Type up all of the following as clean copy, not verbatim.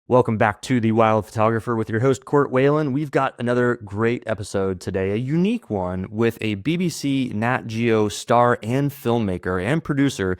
Welcome back to The Wild Photographer with your host, Court Whelan. We've got another great episode today, a unique one with a BBC Nat Geo star and filmmaker and producer,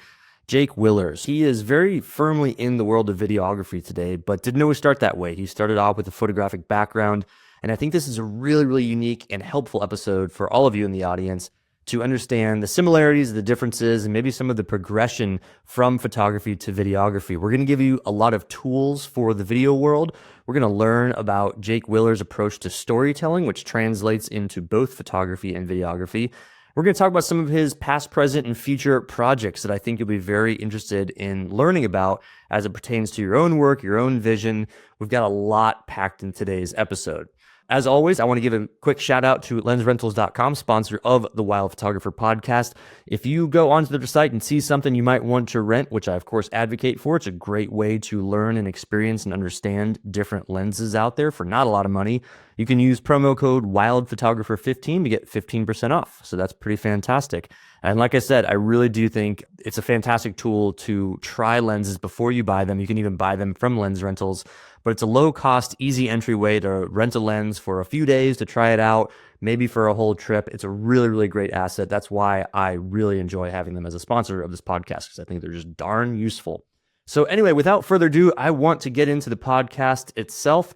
Jake Willers. He is very firmly in the world of videography today, but didn't always start that way. He started off with a photographic background, and I think this is a really unique and helpful episode for all of you in the audience to understand the similarities, the differences, and maybe some of the progression from photography to videography. We're going to give you a lot of tools for the video world. We're going to learn about Jake Willers' approach to storytelling, which translates into both photography and videography. We're going to talk about some of his past, present, and future projects that I think you'll be very interested in learning about as it pertains to your own work, your own vision. We've got a lot packed in today's episode. As always, I want to give a quick shout out to lensrentals.com, sponsor of the Wild Photographer podcast. If you go onto their site and see something you might want to rent, which I of course advocate for, it's a great way to learn and experience and understand different lenses out there for not a lot of money. You can use promo code WILDPhotographer15 to get 15% off. So that's pretty fantastic. And like I said, I really do think it's a fantastic tool to try lenses before you buy them. You can even buy them from Lens Rentals, but it's a low cost, easy entry way to rent a lens for a few days to try it out, maybe for a whole trip. It's a really great asset. That's why I really enjoy having them as a sponsor of this podcast, because I think they're just darn useful. So anyway, without further ado, I want to get into the podcast itself.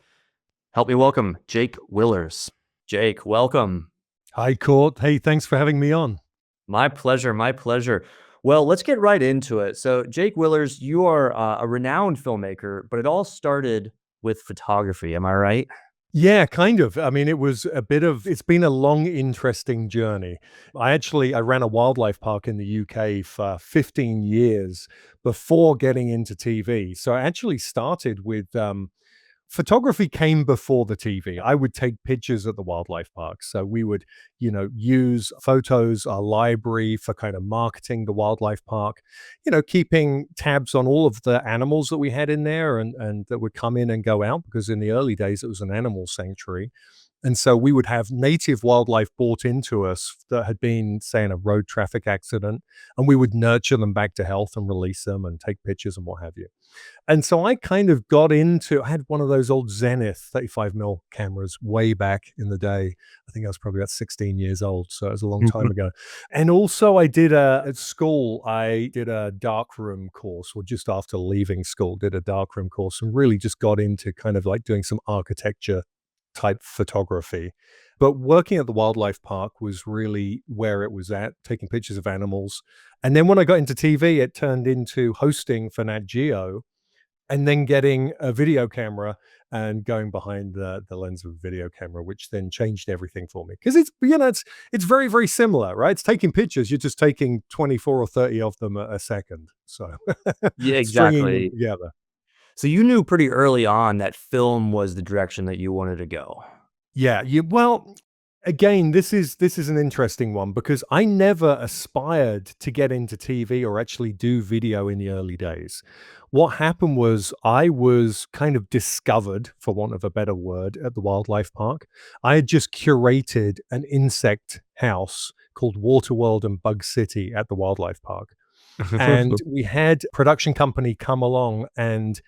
Help me welcome Jake Willers. Jake, welcome. Hi, Court. Hey, thanks for having me on. My pleasure. Well, let's get right into it. So, Jake Willers, you are a renowned filmmaker, but it all started with photography. Am I right? Yeah, kind of. I mean, it's been a long, interesting journey. I ran a wildlife park in the UK for 15 years before getting into TV. So I actually started with photography came before the TV. I would take pictures at the wildlife park. So we would, use photos, our library for kind of marketing the wildlife park, keeping tabs on all of the animals that we had in there and that would come in and go out, because in the early days it was an animal sanctuary. And so we would have native wildlife brought into us that had been, say, in a road traffic accident, and we would nurture them back to health and release them and take pictures and what have you. And so I kind of I had one of those old Zenith 35mm cameras way back in the day. I think I was probably about 16 years old, so it was a long time ago. And also at school, I did a darkroom course, or just after leaving school, did a darkroom course and really just got into kind of like doing some architecture type photography. But working at the wildlife park was really where it was at, taking pictures of animals. And then when I got into TV, it turned into hosting for Nat Geo, and then getting a video camera and going behind the lens of a video camera, which then changed everything for me. Because it's very similar, right? It's taking pictures. You're just taking 24 or 30 of them a second. So Yeah, stringing them exactly. together. So you knew pretty early on that film was the direction that you wanted to go. Yeah, well, again, this is an interesting one, because I never aspired to get into TV or actually do video in the early days. What happened was I was kind of discovered, for want of a better word, at the wildlife park. I had just curated an insect house called Waterworld and Bug City at the wildlife park. And we had a production company come along, and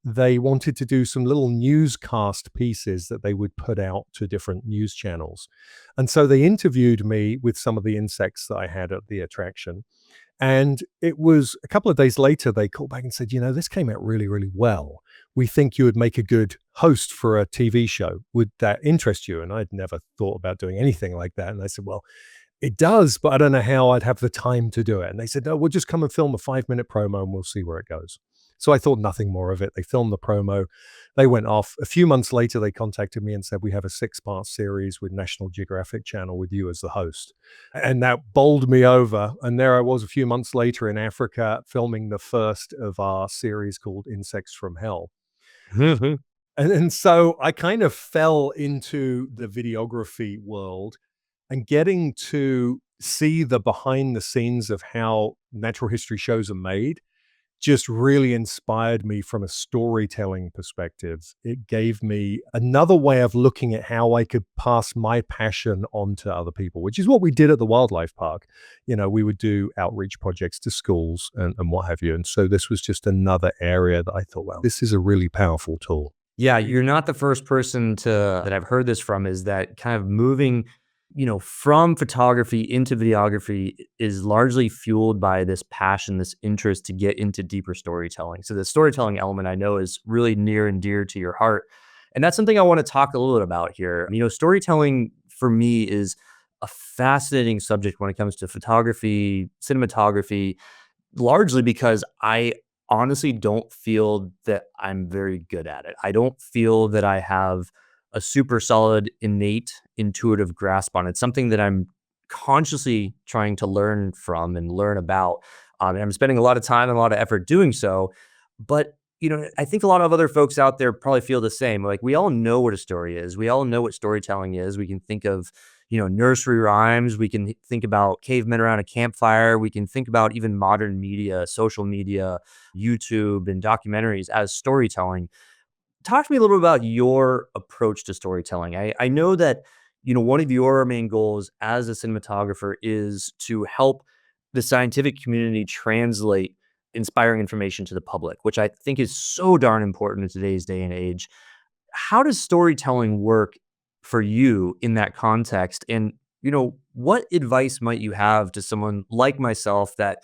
they wanted to do some little newscast pieces that they would put out to different news channels. And so they interviewed me with some of the insects that I had at the attraction. And it was a couple of days later, they called back and said, this came out really well. We think you would make a good host for a TV show. Would that interest you? And I'd never thought about doing anything like that. And I said, well, it does, but I don't know how I'd have the time to do it. And they said, no, we'll just come and film a 5-minute promo and we'll see where it goes. So I thought nothing more of it. They filmed the promo. They went off. A few months later, they contacted me and said, we have a 6-part series with National Geographic Channel with you as the host. And that bowled me over. And there I was a few months later in Africa filming the first of our series called Insects from Hell. And so I kind of fell into the videography world, and getting to see the behind the scenes of how natural history shows are made just really inspired me from a storytelling perspective. It gave me another way of looking at how I could pass my passion on to other people, which is what we did at the wildlife park. We would do outreach projects to schools and what have you. And so this was just another area that I thought, well, this is a really powerful tool. Yeah, you're not the first person to that I've heard this from, is that kind of moving, from photography into videography is largely fueled by this passion, this interest to get into deeper storytelling. So the storytelling element I know is really near and dear to your heart. And that's something I want to talk a little bit about here. Storytelling for me is a fascinating subject when it comes to photography, cinematography, largely because I honestly don't feel that I'm very good at it. I don't feel that I have a super solid, innate, intuitive grasp on it. Something that I'm consciously trying to learn from and learn about. And I'm spending a lot of time and a lot of effort doing so. But I think a lot of other folks out there probably feel the same. Like, we all know what a story is. We all know what storytelling is. We can think of nursery rhymes. We can think about cavemen around a campfire. We can think about even modern media, social media, YouTube, and documentaries as storytelling. Talk to me a little bit about your approach to storytelling. I know that, one of your main goals as a cinematographer is to help the scientific community translate inspiring information to the public, which I think is so darn important in today's day and age. How does storytelling work for you in that context? And, what advice might you have to someone like myself that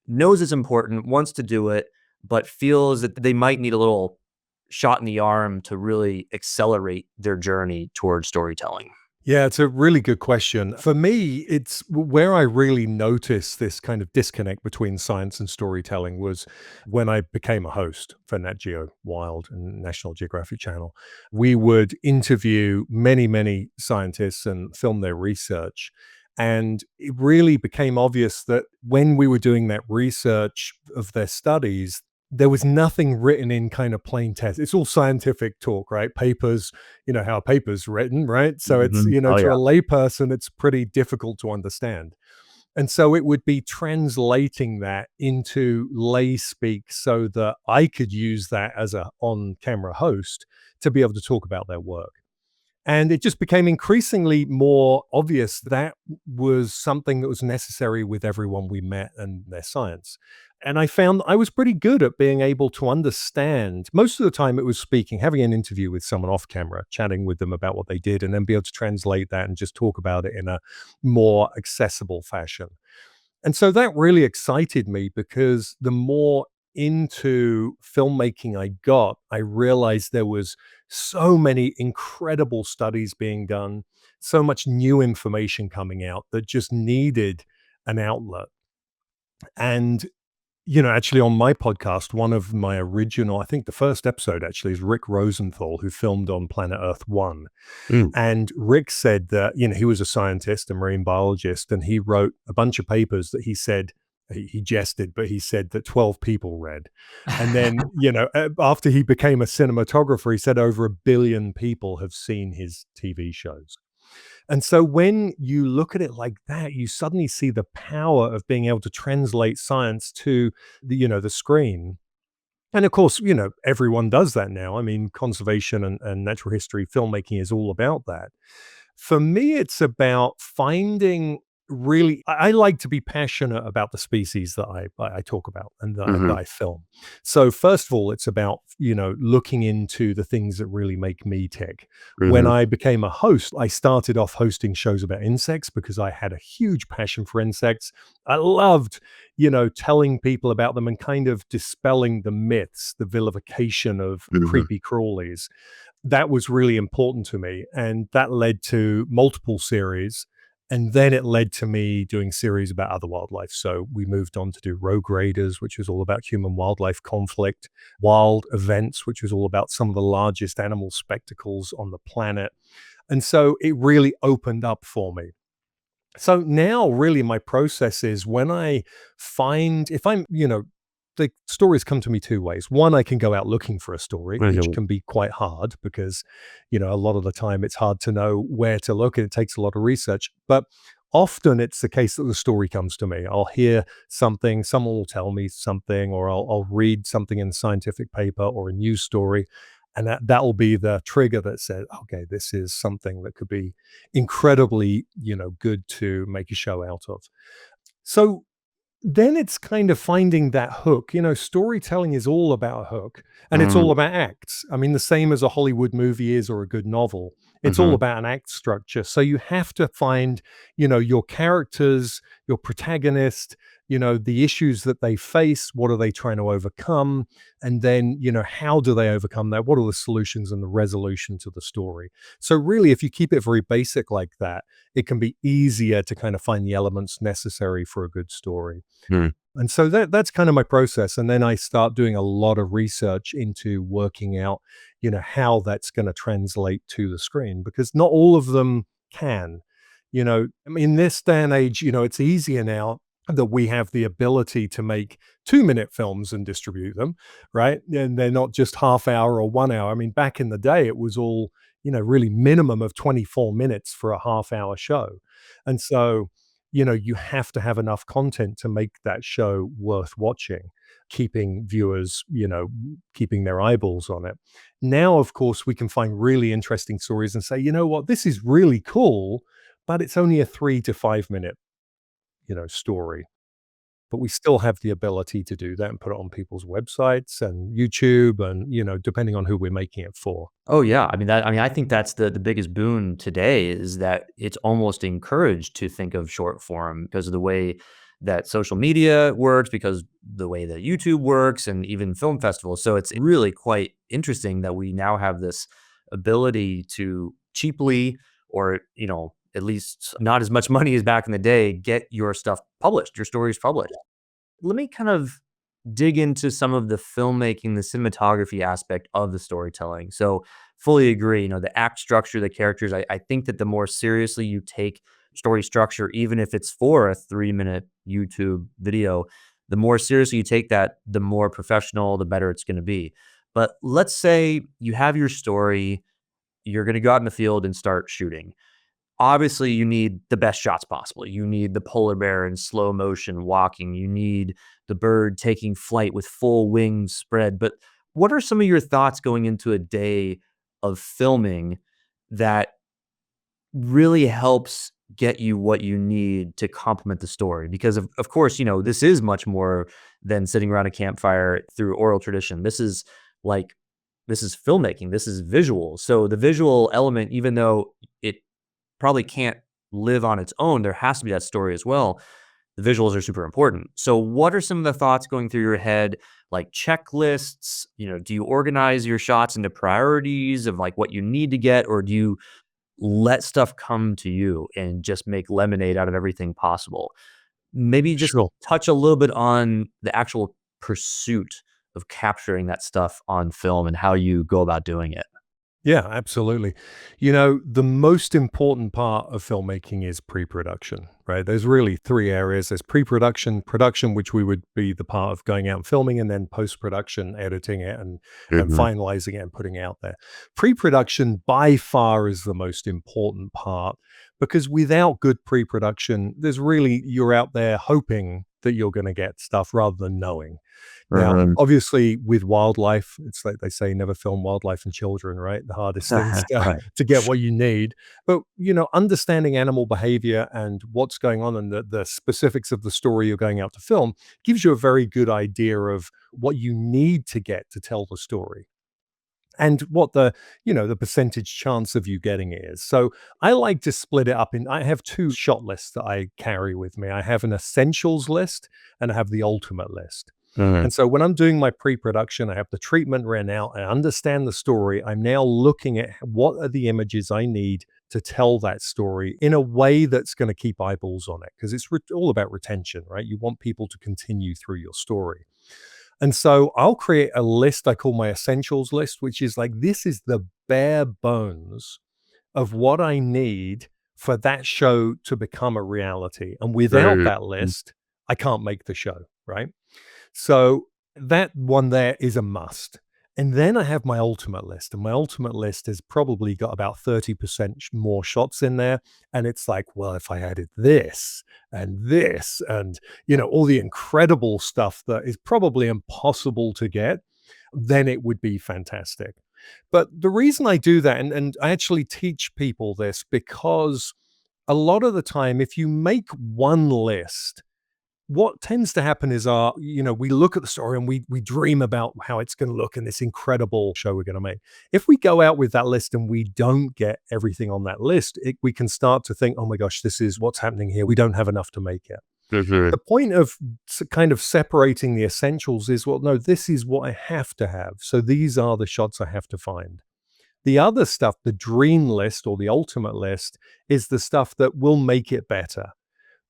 knows it's important, wants to do it, but feels that they might need a little shot in the arm to really accelerate their journey towards storytelling? Yeah, it's a really good question. For me, it's where I really noticed this kind of disconnect between science and storytelling was when I became a host for Nat Geo Wild and National Geographic Channel. We would interview many, many scientists and film their research. And it really became obvious that when we were doing that research of their studies, there was nothing written in kind of plain text. It's all scientific talk, right? Papers, you know how a paper's written, right? So it's, Mhm. Oh, to yeah. a layperson, it's pretty difficult to understand. And so it would be translating that into lay speak so that I could use that as a on camera host to be able to talk about their work. And it just became increasingly more obvious that was something that was necessary with everyone we met and their science. And I found I was pretty good at being able to understand. Most of the time, it was speaking, having an interview with someone off camera, chatting with them about what they did, and then be able to translate that and just talk about it in a more accessible fashion. And so that really excited me because the more into filmmaking I got, I realized there was so many incredible studies being done, so much new information coming out that just needed an outlet. And actually, on my podcast, one of my original, I think the first episode actually is Rick Rosenthal, who filmed on Planet Earth 1. Mm. And Rick said that, he was a scientist, a marine biologist, and he wrote a bunch of papers that he said, he jested, but he said that 12 people read. And then, after he became a cinematographer, he said over 1 billion people have seen his TV shows. And so when you look at it like that, you suddenly see the power of being able to translate science to the screen. And of course, everyone does that now. I mean, conservation and natural history filmmaking is all about that. For me, it's about finding really I like to be passionate about the species that I talk about and that Mhm. I film. So first of all, it's about, looking into the things that really make me tick. When Mhm. I became a host, I started off hosting shows about insects because I had a huge passion for insects. I loved, telling people about them and kind of dispelling the myths, the vilification of Mhm. creepy crawlies. That was really important to me, and that led to multiple series, and then it led to me doing series about other wildlife. So we moved on to do Rogue Raiders, which was all about human wildlife conflict, Wild Events, which was all about some of the largest animal spectacles on the planet. And so it really opened up for me. So now, really, my process is when I find, if I'm, the stories come to me two ways. One, I can go out looking for a story, which Mhm. can be quite hard because, a lot of the time it's hard to know where to look and it takes a lot of research. But often it's the case that the story comes to me. I'll hear something, someone will tell me something, or I'll read something in a scientific paper or a news story. And that will be the trigger that said, okay, this is something that could be incredibly, good to make a show out of. So Then it's kind of finding that hook. Storytelling is all about hook, and it's all Mm, about acts. I mean, the same as a Hollywood movie is, or a good novel. It's all mhm, about an act structure. So you have to find, your characters, your protagonist, the issues that they face, what are they trying to overcome? And then, how do they overcome that? What are the solutions and the resolution to the story? So really, if you keep it very basic like that, it can be easier to kind of find the elements necessary for a good story. mm. And so that's kind of my process, and then I start doing a lot of research into working out, how that's gonna translate to the screen, because not all of them can. I mean, in this day and age, it's easier now that we have the ability to make 2-minute films and distribute them, right? And they're not just half hour or 1 hour. I mean, back in the day, it was all, really minimum of 24 minutes for a half-hour show. And so, you have to have enough content to make that show worth watching, keeping viewers, keeping their eyeballs on it. Now, of course, we can find really interesting stories and say, you know what, this is really cool, but it's only a 3 to 5 minute, story. But we still have the ability to do that and put it on people's websites and YouTube and, depending on who we're making it for. Oh, yeah. I think that's the biggest boon today is that it's almost encouraged to think of short form because of the way that social media works, because the way that YouTube works and even film festivals. So it's really quite interesting that we now have this ability to cheaply or, at least not as much money as back in the day, get your stuff published, your stories published. Let me kind of dig into some of the filmmaking, the cinematography aspect of the storytelling. So, fully agree. The act structure, the characters. I think that the more seriously you take story structure, even if it's for a 3 minute YouTube video, the more seriously you take that, the more professional, the better it's going to be. But let's say you have your story, you're going to go out in the field and start shooting. Obviously, you need the best shots possible. You need the polar bear in slow motion walking. You need the bird taking flight with full wings spread. But what are some of your thoughts going into a day of filming that really helps get you what you need to complement the story? Because of course, this is much more than sitting around a campfire through oral tradition. Like this is filmmaking. This is visual. So the visual element, even though it probably can't live on its own. There has to be that story as well. The visuals are super important. So what are some of the thoughts going through your head, like checklists? Do you organize your shots into priorities of like what you need to get, or do you let stuff come to you and just make lemonade out of everything possible? Maybe just Sure. touch a little bit on the actual pursuit of capturing that stuff on film and how you go about doing it. Yeah, absolutely. The most important part of filmmaking is pre-production, right? There's really three areas. There's pre-production, production, which we would be the part of going out and filming, and then post-production, editing it and Mhm. finalizing it and putting it out there. Pre-production by far is the most important part because without good pre-production, you're out there hoping that you're going to get stuff rather than knowing. Now, Mhm. obviously, with wildlife, it's like they say, never film wildlife and children, right? The hardest things to, Right. to get what you need. But, understanding animal behavior and what's going on and the specifics of the story you're going out to film gives you a very good idea of what you need to get to tell the story and what the percentage chance of you getting it is. So I like to split it up I have two shot lists that I carry with me. I have an essentials list and I have the ultimate list. Mhm. And so when I'm doing my pre-production, I have the treatment written out, I understand the story. I'm now looking at what are the images I need to tell that story in a way that's going to keep eyeballs on it because it's all about retention, right? You want people to continue through your story. And so I'll create a list I call my essentials list, which is like, this is the bare bones of what I need for that show to become a reality. And without Right. that list, I can't make the show, right? So that one there is a must. And then I have my ultimate list, and my ultimate list has probably got about 30% more shots in there. And it's like, well, if I added this and, all the incredible stuff that is probably impossible to get, then it would be fantastic. But the reason I do that, and I actually teach people this because a lot of the time, if you make one list, what tends to happen is we look at the story and we dream about how it's going to look in this incredible show we're going to make. If we go out with that list and we don't get everything on that list, we can start to think, oh my gosh, this is what's happening here. We don't have enough to make it. Mhm. The point of kind of separating the essentials is, well, no, this is what I have to have. So these are the shots I have to find. The other stuff, the dream list or the ultimate list, is the stuff that will make it better,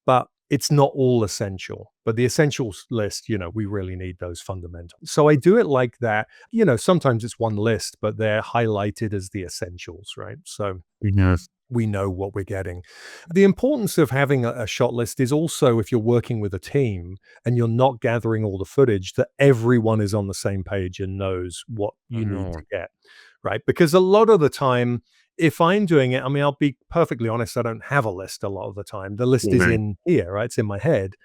but it's not all essential. But the essentials list, we really need those fundamentals. So I do it like that. Sometimes it's one list, but they're highlighted as the essentials, right? So Yes. we know what we're getting. The importance of having a shot list is also, if you're working with a team and you're not gathering all the footage, that everyone is on the same page and knows what you need to Mhm. get, right? Because a lot of the time, if I'm doing it, I mean, I'll be perfectly honest, I don't have a list a lot of the time. The list is Mhm. in here, right? It's in my head.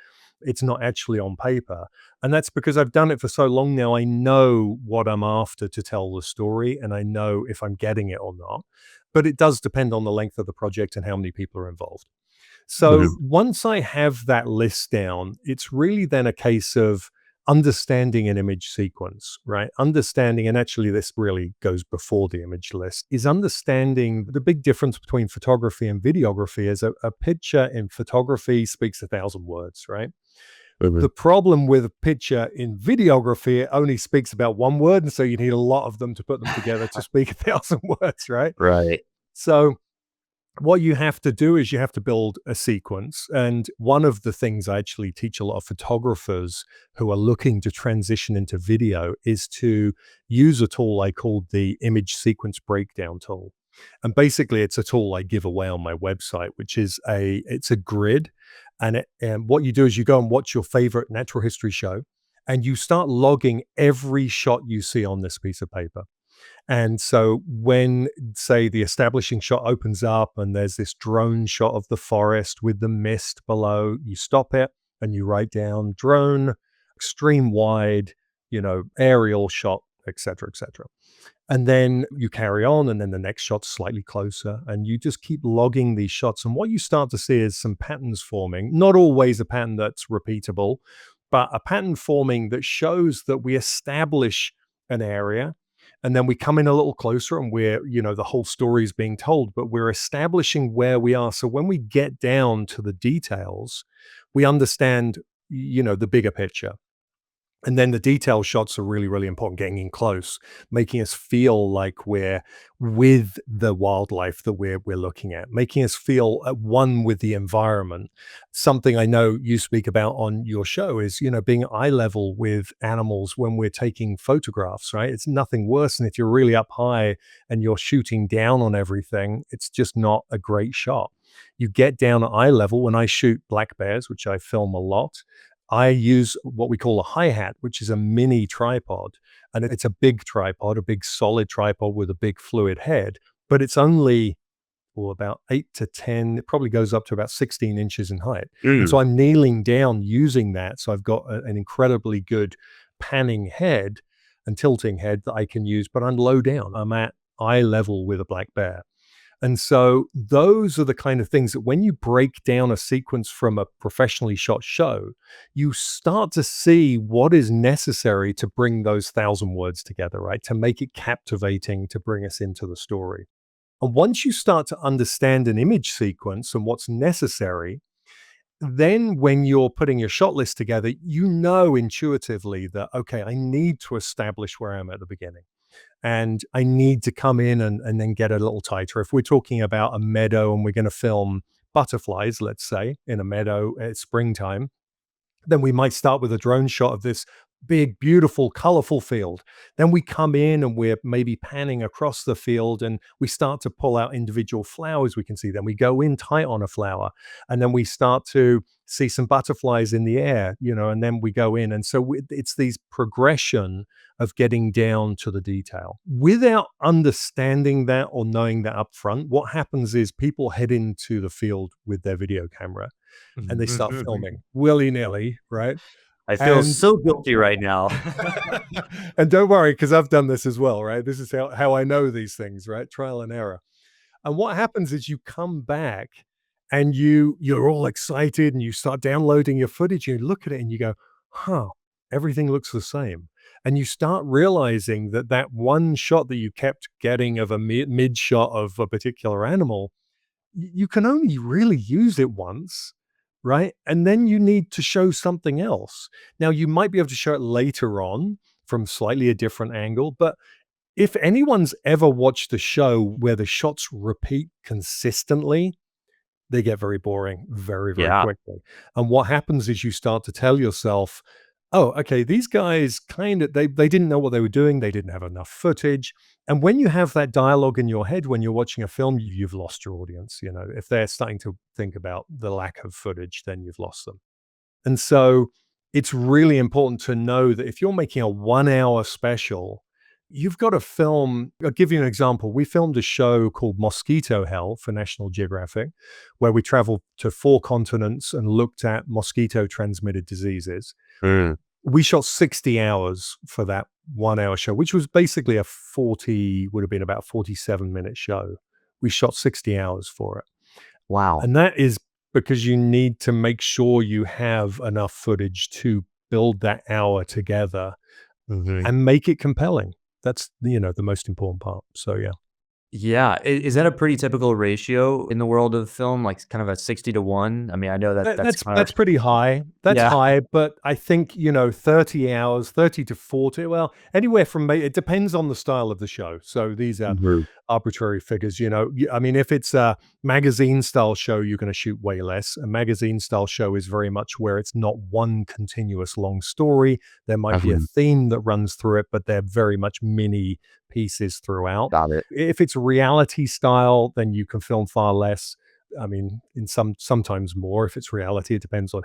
It's not actually on paper. And that's because I've done it for so long now. I know what I'm after to tell the story, and I know if I'm getting it or not. But it does depend on the length of the project and how many people are involved. So Mhm. once I have that list down, it's really then a case of understanding an image sequence, right? Understanding, and actually this really goes before the image list, is understanding the big difference between photography and videography is a picture in photography speaks 1,000 words, right? Mhm. The problem with a picture in videography, it only speaks about one word. And so you need a lot of them to put them together to speak 1,000 words, right? Right. So what you have to do is you have to build a sequence. And one of the things I actually teach a lot of photographers who are looking to transition into video is to use a tool I call the image sequence breakdown tool. And basically it's a tool I give away on my website, which is it's a grid. And what you do is you go and watch your favorite natural history show and you start logging every shot you see on this piece of paper. And so when, say, the establishing shot opens up and there's this drone shot of the forest with the mist below, you stop it and you write down drone, extreme wide, aerial shot, et cetera, et cetera. And then you carry on, and then the next shot's slightly closer, and you just keep logging these shots. And what you start to see is some patterns forming, not always a pattern that's repeatable, but a pattern forming that shows that we establish an area. And then we come in a little closer, and the whole story is being told, but we're establishing where we are. So when we get down to the details, we understand, the bigger picture. And then the detail shots are really, really important, getting in close, making us feel like we're with the wildlife that we're looking at, making us feel at one with the environment. Something I know you speak about on your show is, being eye level with animals when we're taking photographs, right? It's nothing worse than if you're really up high and you're shooting down on everything. It's just not a great shot. You get down at eye level. When I shoot black bears, which I film a lot, I use what we call a hi-hat, which is a mini tripod. And it's a big tripod, a big solid tripod with a big fluid head, but it's only about 8 to 10, it probably goes up to about 16 inches in height. And so Mm. I'm kneeling down using that. So I've got an incredibly good panning head and tilting head that I can use, but I'm low down. I'm at eye level with a black bear. And so those are the kind of things that when you break down a sequence from a professionally shot show, you start to see what is necessary to bring those 1,000 words together, right? To make it captivating, to bring us into the story. And once you start to understand an image sequence and what's necessary, then when you're putting your shot list together, you know intuitively that, okay, I need to establish where I am at the beginning and I need to come in and then get a little tighter. If we're talking about a meadow and we're going to film butterflies, let's say, in a meadow at springtime, then we might start with a drone shot of this big, beautiful, colorful field. Then we come in and we're maybe panning across the field and we start to pull out individual flowers we can see. Then we go in tight on a flower and then we start to see some butterflies in the air, and then we go in. And so it's these progression of getting down to the detail. Without understanding that or knowing that up front, what happens is people head into the field with their video camera and they start filming willy-nilly, right? I feel And so guilty right now. and don't worry, because I've done this as well, right? This is how I know these things, right? Trial and error. And what happens is you come back and you're all excited and you start downloading your footage, you look at it and you go, "Huh, everything looks the same." And you start realizing that that one shot that you kept getting of a mid shot of a particular animal, you can only really use it once, right? And then you need to show something else. Now, you might be able to show it later on from slightly a different angle, but if anyone's ever watched a show where the shots repeat consistently, they get very boring very, very Yeah. quickly. And what happens is you start to tell yourself, "Oh, okay, these guys they didn't know what they were doing, they didn't have enough footage." And when you have that dialogue in your head when you're watching a film, you've lost your audience, you know? If they're starting to think about the lack of footage, then you've lost them. And so it's really important to know that if you're making a 1-hour special, you've got to film. I'll give you an example. We filmed a show called Mosquito Hell for National Geographic, where we traveled to 4 continents and looked at mosquito transmitted diseases. Mm. We shot 60 hours for that 1-hour show, which was basically would have been about 47-minute show. We shot 60 hours for it. Wow. And that is because you need to make sure you have enough footage to build that hour together Mhm. and make it compelling. That's, the most important part. So, yeah. Yeah. Is that a pretty typical ratio in the world of film, like kind of a 60 to 1? I mean, I know that That that's that's kind of that's pretty high. That's yeah. high, but I think, 30 hours, 30 to 40, well, anywhere from it depends on the style of the show. So these are Mhm. arbitrary figures, I mean, if it's a magazine style show, you're gonna shoot way less. A magazine style show is very much where it's not one continuous long story. There might be a Definitely. theme that runs through it, but they're very much mini pieces throughout. Got it. If it's reality style, then you can film far less. I mean, in sometimes more if it's reality. It depends on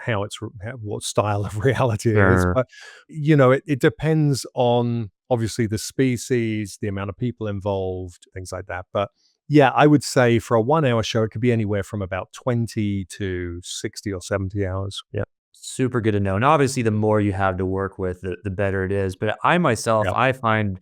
what style of reality it is. Sure. But it depends on obviously the species, the amount of people involved, things like that. But yeah, I would say for a 1-hour show, it could be anywhere from about 20 to 60 or 70 hours. Yeah. Super good to know. And obviously, the more you have to work with, the better it is. But I myself, Yeah. I find,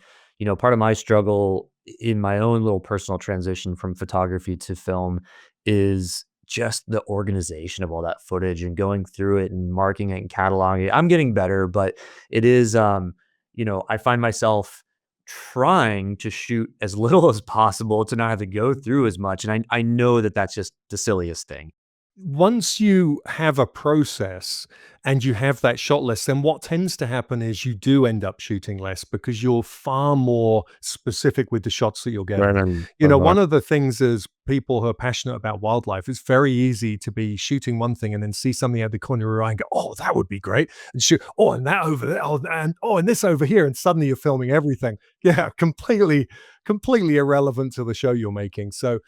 part of my struggle in my own little personal transition from photography to film is just the organization of all that footage and going through it and marking it and cataloging it. I'm getting better, but it is, I find myself trying to shoot as little as possible to not have to go through as much. And I know that that's just the silliest thing. Once you have a process and you have that shot list, then what tends to happen is you do end up shooting less because you're far more specific with the shots that you're Right. getting. Uh-huh. One of the things is people who are passionate about wildlife, it's very easy to be shooting one thing and then see something out the corner of your eye and go, "Oh, that would be great." And shoot, "Oh, and that over there. And this over here." And suddenly you're filming everything. Yeah, completely irrelevant to the show you're making. So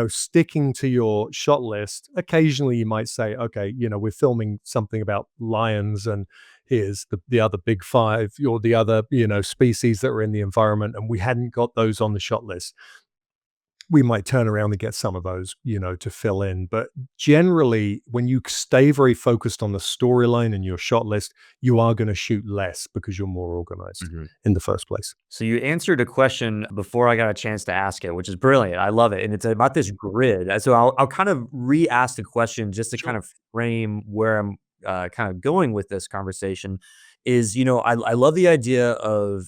sticking to your shot list, occasionally you might say, okay, we're filming something about lions and here's the other big five or the other, species that are in the environment. And we hadn't got those on the shot list. We might turn around and get some of those, to fill in. But generally, when you stay very focused on the storyline and your shot list, you are going to shoot less because you're more organized Mhm. in the first place. So you answered a question before I got a chance to ask it, which is brilliant. I love it, and it's about this grid. So I'll kind of re-ask the question just to kind Sure. of frame where I'm kind of going with this conversation. Is I love the idea of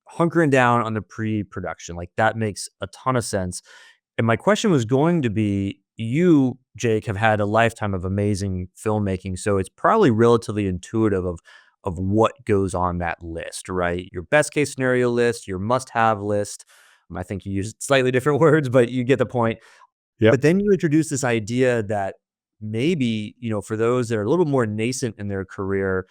hunkering down on the pre-production. Like that makes a ton of sense. And my question was going to be, you, Jake, have had a lifetime of amazing filmmaking, so it's probably relatively intuitive of what goes on that list, right? Your best case scenario list, your must-have list. I think you used slightly different words, but you get the point. Yep. But then you introduce this idea that maybe, for those that are a little more nascent in their career,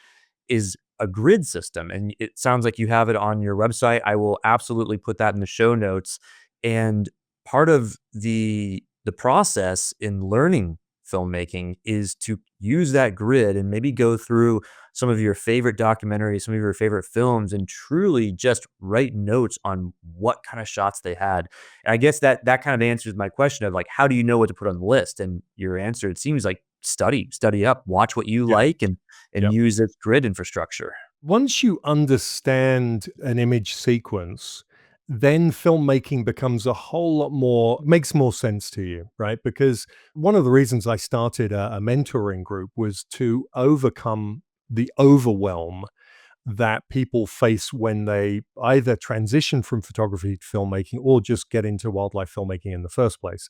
is a grid system, and it sounds like you have it on your website. I will absolutely put that in the show notes. And part of the process in learning filmmaking is to use that grid and maybe go through some of your favorite documentaries, some of your favorite films, and truly just write notes on what kind of shots they had. And I guess that kind of answers my question of like, how do you know what to put on the list? And your answer, it seems like study up, watch what you Yeah. like, and Yep. use its grid infrastructure. Once you understand an image sequence then filmmaking becomes a whole lot more, makes more sense to you, right? Because one of the reasons I started a mentoring group was to overcome the overwhelm that people face when they either transition from photography to filmmaking or just get into wildlife filmmaking in the first place.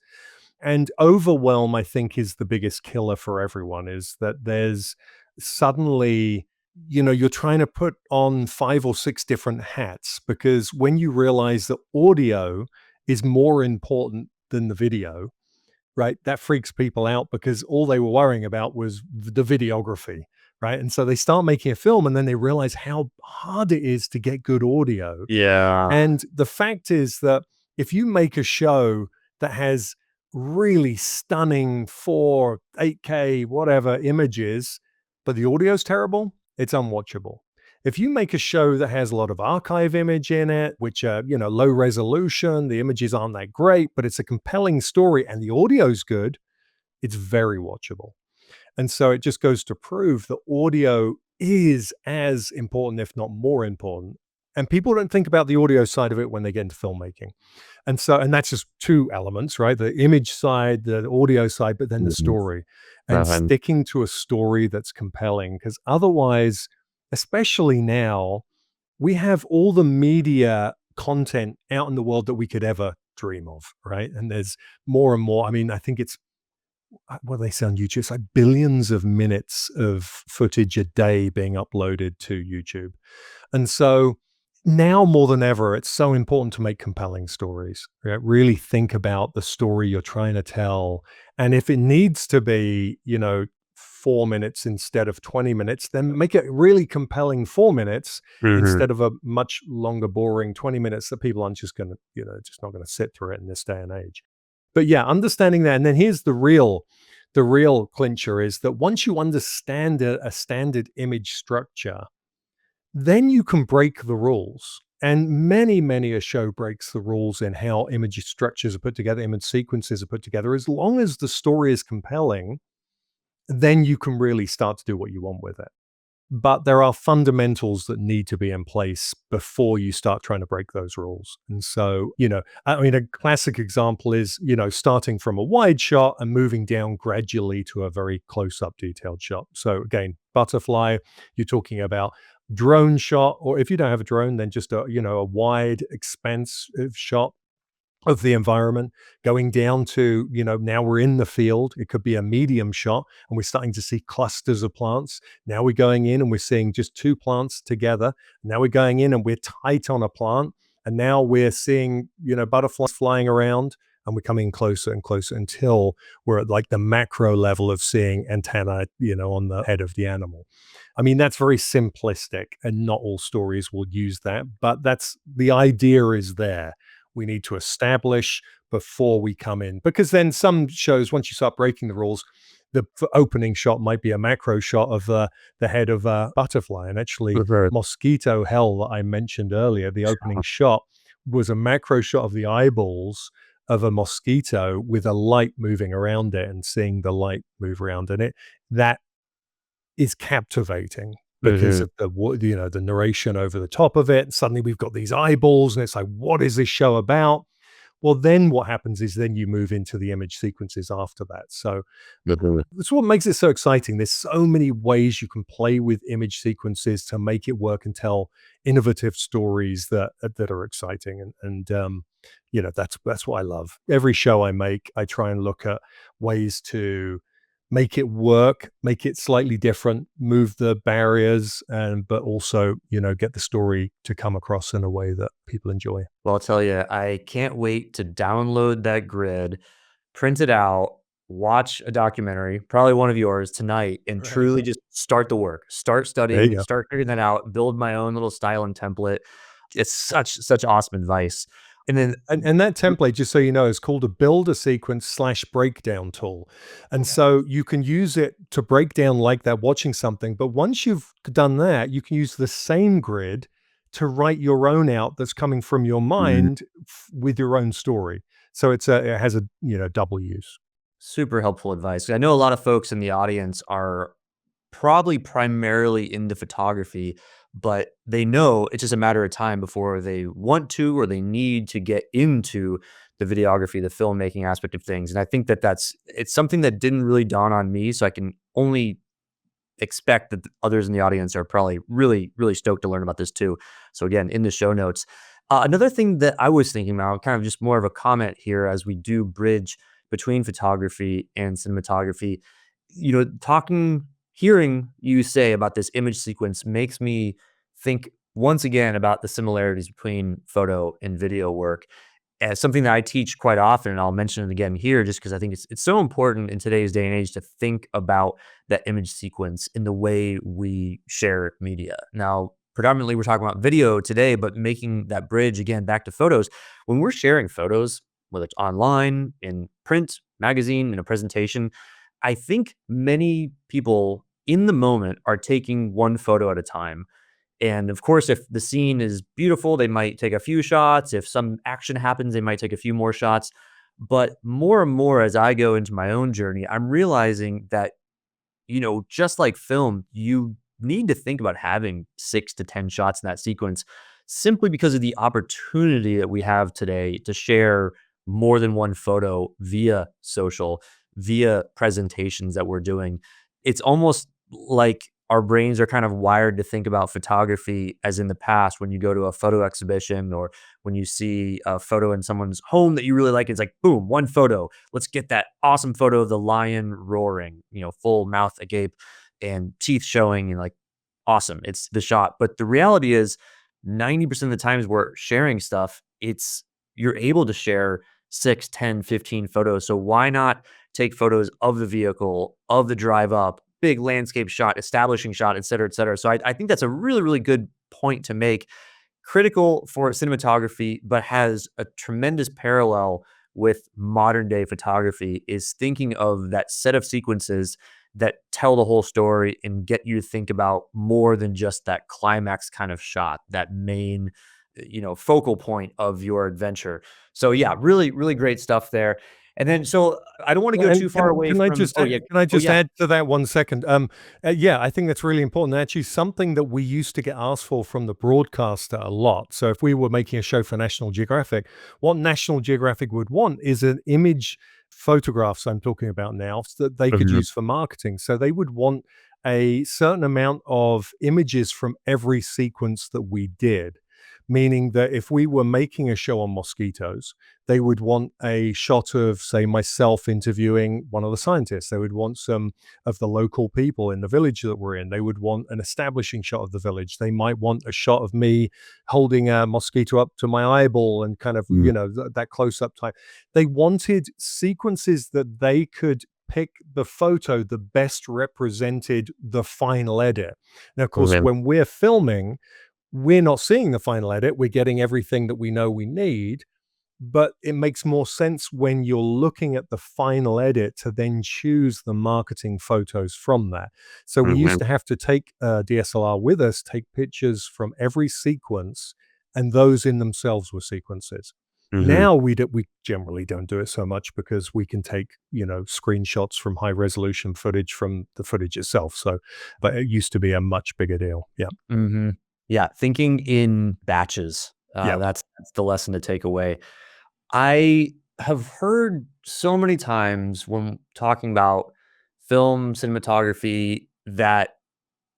And overwhelm, I think, is the biggest killer for everyone, is that there's suddenly, you're trying to put on 5 or 6 different hats, because when you realize that audio is more important than the video, right? That freaks people out because all they were worrying about was the videography, right? And so they start making a film and then they realize how hard it is to get good audio. Yeah. And the fact is that if you make a show that has really stunning 4, 8K, whatever images, but the audio's terrible, it's unwatchable. If you make a show that has a lot of archive image in it, which are, low resolution, the images aren't that great, but it's a compelling story and the audio's good, it's very watchable. And so it just goes to prove that audio is as important, if not more important. And people don't think about the audio side of it when they get into filmmaking. And that's just 2 elements, right? The image side, the audio side, but then the Mhm. story. And And sticking to a story that's compelling, because otherwise, especially now, we have all the media content out in the world that we could ever dream of, right? And there's more and more. I mean, I think it's what do they say on YouTube? It's like billions of minutes of footage a day being uploaded to YouTube. And so now more than ever, it's so important to make compelling stories. Right? Really think about the story you're trying to tell. And if it needs to be, 4 minutes instead of 20 minutes, then make it really compelling 4 minutes Mhm. instead of a much longer, boring 20 minutes that people aren't just going to, just not going to sit through it in this day and age. But yeah, understanding that. And then here's the real clincher is that once you understand a standard image structure, then you can break the rules. And many a show breaks the rules in how image structures are put together, image sequences are put together. As long as the story is compelling, then you can really start to do what you want with it. But there are fundamentals that need to be in place before you start trying to break those rules. And so, I mean, a classic example is, starting from a wide shot and moving down gradually to a very close up detailed shot. So, again, butterfly, you're talking about drone shot, or if you don't have a drone, then just a wide expansive shot of the environment, going down to, now we're in the field. It could be a medium shot and we're starting to see clusters of plants. Now we're going in and we're seeing just 2 plants together. Now we're going in and we're tight on a plant. And now we're seeing, butterflies flying around, and we're coming closer and closer until we're at like the macro level of seeing antennae, on the head of the animal. I mean, that's very simplistic and not all stories will use that, but that's the idea is there. We need to establish before we come in. Because then some shows, once you start breaking the rules, the opening shot might be a macro shot of the head of a butterfly. And actually, Mhm. Mosquito Hell that I mentioned earlier, the opening shot was a macro shot of the eyeballs of a mosquito with a light moving around it and seeing the light move around in it. That is captivating because Mhm. of the narration over the top of it. Suddenly we've got these eyeballs and it's like, what is this show about? Well, then what happens is then you move into the image sequences after that. So Mhm. that's what makes it so exciting. There's so many ways you can play with image sequences to make it work and tell innovative stories that are exciting. And that's what I love. Every show I make, I try and look at ways to make it work, make it slightly different, move the barriers, and but also get the story to come across in a way that people enjoy. Well, I'll tell you, I can't wait to download that grid, print it out, watch a documentary, probably one of yours tonight, and Right. truly just start the work. Start There you studying, go. start figuring that out, build my own little style and template. It's such awesome advice. And then And that template, just so you know, is called a builder sequence slash breakdown tool. And so you can use it to break down like that, watching something. But once you've done that, you can use the same grid to write your own out that's coming from your Mhm. mind with your own story. So it has a double use. Super helpful advice. I know a lot of folks in the audience are probably primarily into photography, but they know it's just a matter of time before they want to or they need to get into the videography, the filmmaking aspect of things. And I think that it's something that didn't really dawn on me. So I can only expect that others in the audience are probably really, really stoked to learn about this too. So again, in the show notes. Another thing that I was thinking about, kind of just more of a comment here as we do bridge between photography and cinematography, hearing you say about this image sequence makes me think once again about the similarities between photo and video work as something that I teach quite often, and I'll mention it again here just because I think it's so important in today's day and age to think about that image sequence in the way we share media. Now, predominantly we're talking about video today, but making that bridge again back to photos. When we're sharing photos, whether it's online, in print, magazine, in a presentation, I think many people in the moment are taking one photo at a time. And of course, if the scene is beautiful, they might take a few shots. If some action happens, they might take a few more shots. But more and more as I go into my own journey, I'm realizing that just like film, you need to think about having 6 to 10 shots in that sequence simply because of the opportunity that we have today to share more than one photo via social, via presentations that we're doing. It's almost like our brains are kind of wired to think about photography as in the past when you go to a photo exhibition or when you see a photo in someone's home that you really like. It's like, boom, one photo. Let's get that awesome photo of the lion roaring, full mouth agape and teeth showing and like awesome. It's the shot. But the reality is 90% of the times we're sharing stuff, you're able to share 6, 10, 15 photos. So why not take photos of the vehicle, of the drive up, big landscape shot, establishing shot, et cetera, et cetera. So I think that's a really, really good point to make, critical for cinematography, but has a tremendous parallel with modern day photography, is thinking of that set of sequences that tell the whole story and get you to think about more than just that climax kind of shot, that main, focal point of your adventure. So yeah, really, really great stuff there. And then, so I don't want to go And too far away can I from, just oh yeah, can I oh just yeah. add to that 1 second? Yeah, I think that's really important. Actually, something that we used to get asked for from the broadcaster a lot. So if we were making a show for National Geographic, what National Geographic would want is an image photographs I'm talking about now that they could Mhm. use for marketing. So they would want a certain amount of images from every sequence that we did. Meaning that if we were making a show on mosquitoes, they would want a shot of, say, myself interviewing one of the scientists. They would want some of the local people in the village that we're in. They would want an establishing shot of the village. They might want a shot of me holding a mosquito up to my eyeball and kind of, Mhm. that close up time. They wanted sequences that they could pick the photo that best represented the final edit. Now, of course, Okay. when we're filming, we're not seeing the final edit. We're getting everything that we know we need, but it makes more sense when you're looking at the final edit to then choose the marketing photos from that. So we Mhm. used to have to take a DSLR with us, take pictures from every sequence, and those in themselves were sequences. Mhm. Now we generally don't do it so much because we can take, screenshots from high resolution footage from the footage itself. So, but it used to be a much bigger deal. Yeah. Mhm. Yeah, thinking in batches. Yeah. That's the lesson to take away. I have heard so many times when talking about film cinematography that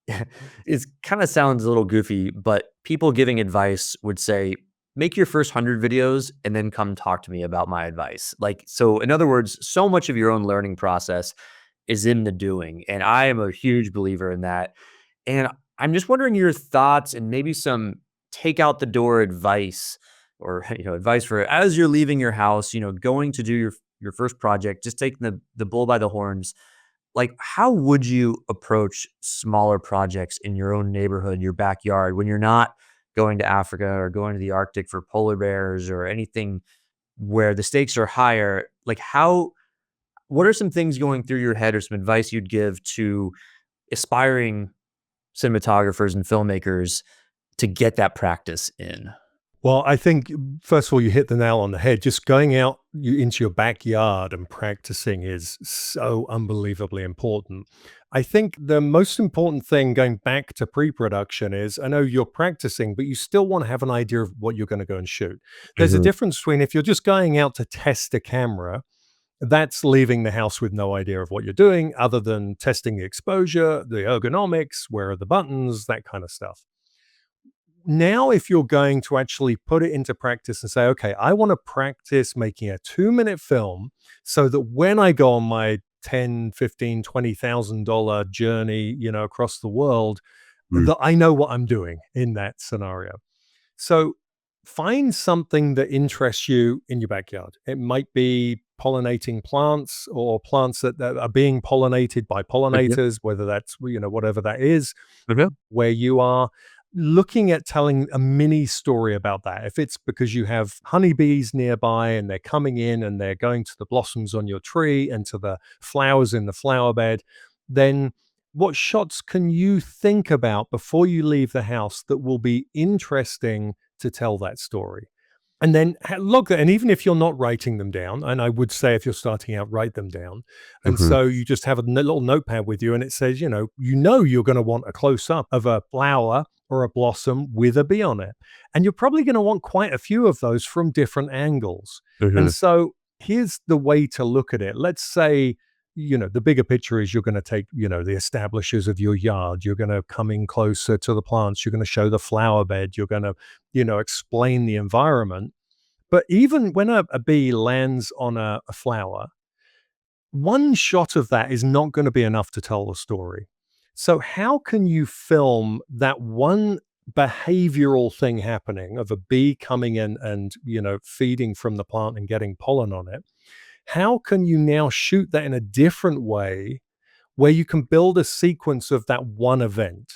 it kind of sounds a little goofy, but people giving advice would say, make your first 100 videos and then come talk to me about my advice. Like, so in other words, so much of your own learning process is in the doing. And I am a huge believer in that. And I'm just wondering your thoughts and maybe some take out the door advice or advice for as you're leaving your house, going to do your first project, just taking the bull by the horns. Like, how would you approach smaller projects in your own neighborhood, your backyard, when you're not going to Africa or going to the Arctic for polar bears or anything where the stakes are higher? Like, what are some things going through your head or some advice you'd give to aspiring cinematographers and filmmakers to get that practice in? Well, I think, first of all, you hit the nail on the head. Just going out into your backyard and practicing is so unbelievably important. I think the most important thing going back to pre-production is, I know you're practicing, but you still want to have an idea of what you're going to go and shoot. There's a Hmm. difference between, if you're just going out to test a camera, that's leaving the house with no idea of what you're doing other than testing the exposure, the ergonomics, where are the buttons, that kind of stuff. Now, if you're going to actually put it into practice and say, okay, I want to practice making a 2-minute film so that when I go on my 10, 15, $20,000 journey, across the world, Mm. that I know what I'm doing in that scenario. So find something that interests you in your backyard. It might be pollinating plants, or plants that are being pollinated by Okay. pollinators, whether that's, whatever that is, Okay. where you are looking at telling a mini story about that. If it's because you have honeybees nearby and they're coming in and they're going to the blossoms on your tree and to the flowers in the flower bed, then what shots can you think about before you leave the house that will be interesting to tell that story? And then log that. And even if you're not writing them down, and I would say if you're starting out, write them down. And Hmm. so you just have a little notepad with you, and it says, you're going to want a close up of a flower or a blossom with a bee on it. And you're probably going to want quite a few of those from different angles. And Hmm. so here's the way to look at it. Let's say, the bigger picture is, you're going to take, the establishers of your yard. You're going to come in closer to the plants. You're going to show the flower bed. You're going to, explain the environment. But even when a bee lands on a flower, one shot of that is not going to be enough to tell the story. So, how can you film that one behavioral thing happening of a bee coming in and, feeding from the plant and getting pollen on it? How can you now shoot that in a different way where you can build a sequence of that one event?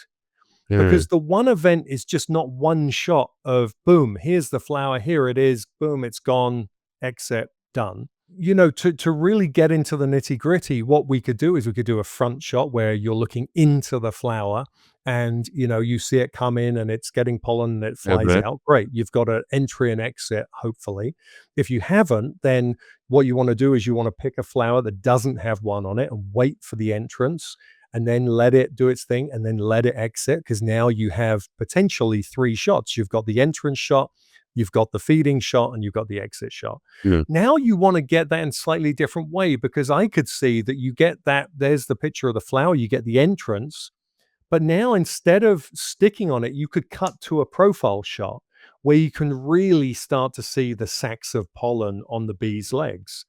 Hmm. Because the one event is just not one shot of boom, here's the flower, here it is, boom, it's gone, exit, done. To really get into the nitty gritty, what we could do is we could do a front shot where you're looking into the flower and you see it come in and it's getting pollen and it flies Okay. out. Great. You've got an entry and exit, hopefully. If you haven't, then what you want to do is you want to pick a flower that doesn't have one on it and wait for the entrance, and then let it do its thing and then let it exit, because now you have potentially three shots. You've got the entrance shot, you've got the feeding shot, and you've got the exit shot. Yeah. Now you want to get that in slightly different way, because I could see that you get that, there's the picture of the flower, you get the entrance, but now instead of sticking on it, you could cut to a profile shot where you can really start to see the sacs of pollen on the bee's legs.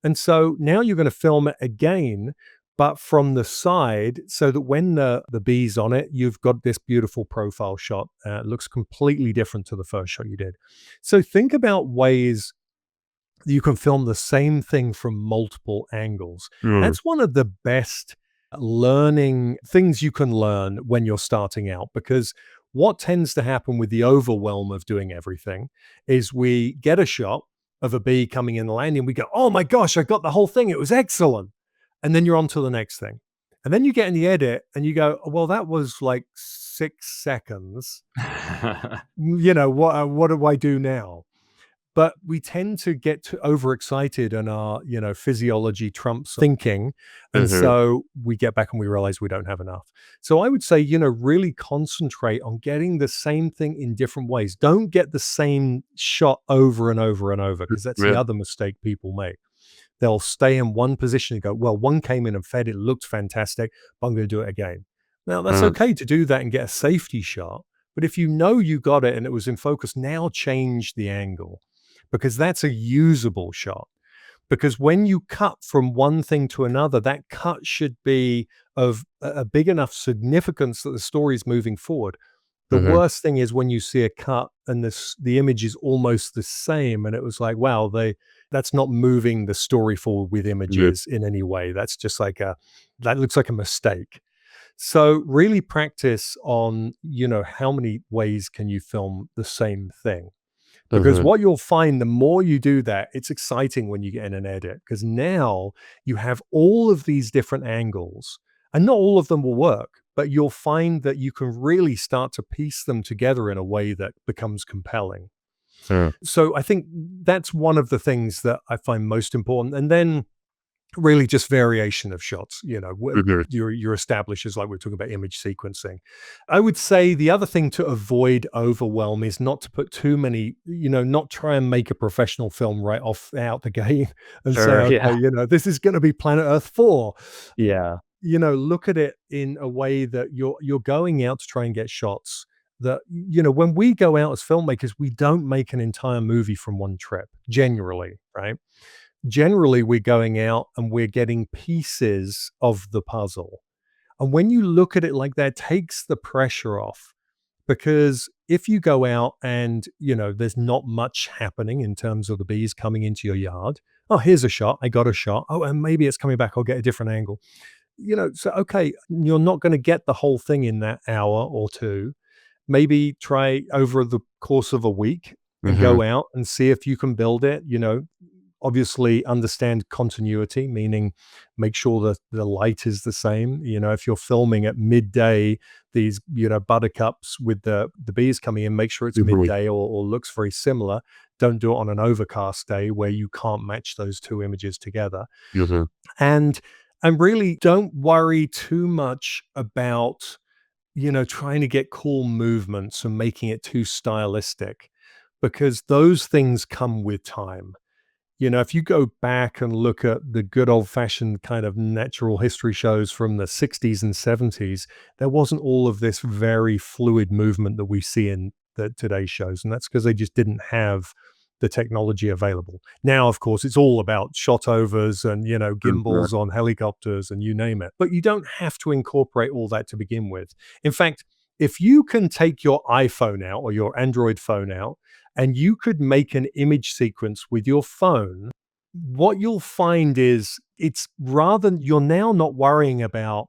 And so now you're going to film it again, but from the side, so that when the bee's on it, you've got this beautiful profile shot. It looks completely different to the first shot you did. So think about ways you can film the same thing from multiple angles. Mm. That's one of the best learning things you can learn when you're starting out, because what tends to happen with the overwhelm of doing everything is we get a shot of a bee coming in the landing. We go, oh my gosh, I got the whole thing. It was excellent. And then you're on to the next thing. And then you get in the edit and you go, well, that was like 6 seconds. What do I do now? But we tend to get too overexcited and our, physiology trumps thinking. And Hmm. so we get back and we realize we don't have enough. So I would say, really concentrate on getting the same thing in different ways. Don't get the same shot over and over and over, because that's the Yeah. other mistake people make. They'll stay in one position and go, well, one came in and fed, it looked fantastic, but I'm going to do it again. Now, that's Uh, okay to do that and get a safety shot. But if you know you got it and it was in focus, now change the angle, because that's a usable shot. Because when you cut from one thing to another, that cut should be of a big enough significance that the story is moving forward. The mhm. worst thing is when you see a cut and the image is almost the same, and it was like, wow, that's not moving the story forward with Yeah. images in any way. That's just like that looks like a mistake. So really practice on, how many ways can you film the same thing? Because Mhm. what you'll find, the more you do that, it's exciting when you get in an edit, because now you have all of these different angles, and not all of them will work, but you'll find that you can really start to piece them together in a way that becomes compelling. Uh, So I think that's one of the things that I find most important. And then really just variation of shots, mhm, your establishes, like we're talking about image sequencing. I would say the other thing to avoid overwhelm is not to put too many, not try and make a professional film right off out the gate and say, sure, okay, yeah, this is going to be Planet Earth 4. yeah, Look at it in a way that you're going out to try and get shots that, when we go out as filmmakers, we don't make an entire movie from one trip, generally, right? Generally, we're going out and we're getting pieces of the puzzle. And when you look at it like that, it takes the pressure off. Because if you go out and, there's not much happening in terms of the bees coming into your yard. Oh, here's a shot. I got a shot. Oh, and maybe it's coming back. I'll get a different angle. So, okay, you're not going to get the whole thing in that hour or two. Maybe try over the course of a week and mhm, go out and see if you can build it. Obviously understand continuity, meaning make sure that the light is the same. If you're filming at midday, these, buttercups with the bees coming in, make sure it's mhm, midday or looks very similar. Don't do it on an overcast day where you can't match those two images together. mhm, And really don't worry too much about, trying to get cool movements and making it too stylistic, because those things come with time. If you go back and look at the good old fashioned kind of natural history shows from the 60s and 70s, there wasn't all of this very fluid movement that we see in today's shows. And that's because they just didn't have the technology available. Now, of course, it's all about shot overs and, mhm, gimbals on helicopters and you name it. But you don't have to incorporate all that to begin with. In fact, if you can take your iPhone out or your Android phone out and you could make an image sequence with your phone, what you'll find is it's rather you're now not worrying about,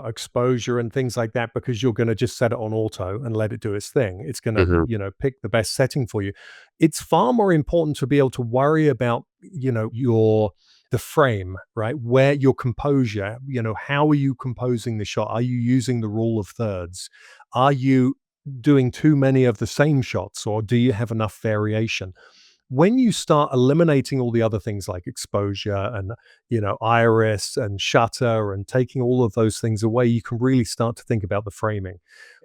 exposure and things like that because you're going to just set it on auto and let it do its thing. It's going to, mhm, pick the best setting for you. It's far more important to be able to worry about, your the frame, right? Where your composure, how are you composing the shot? Are you using the rule of thirds? Are you doing too many of the same shots or do you have enough variation? When you start eliminating all the other things like exposure and, iris and shutter and taking all of those things away, you can really start to think about the framing.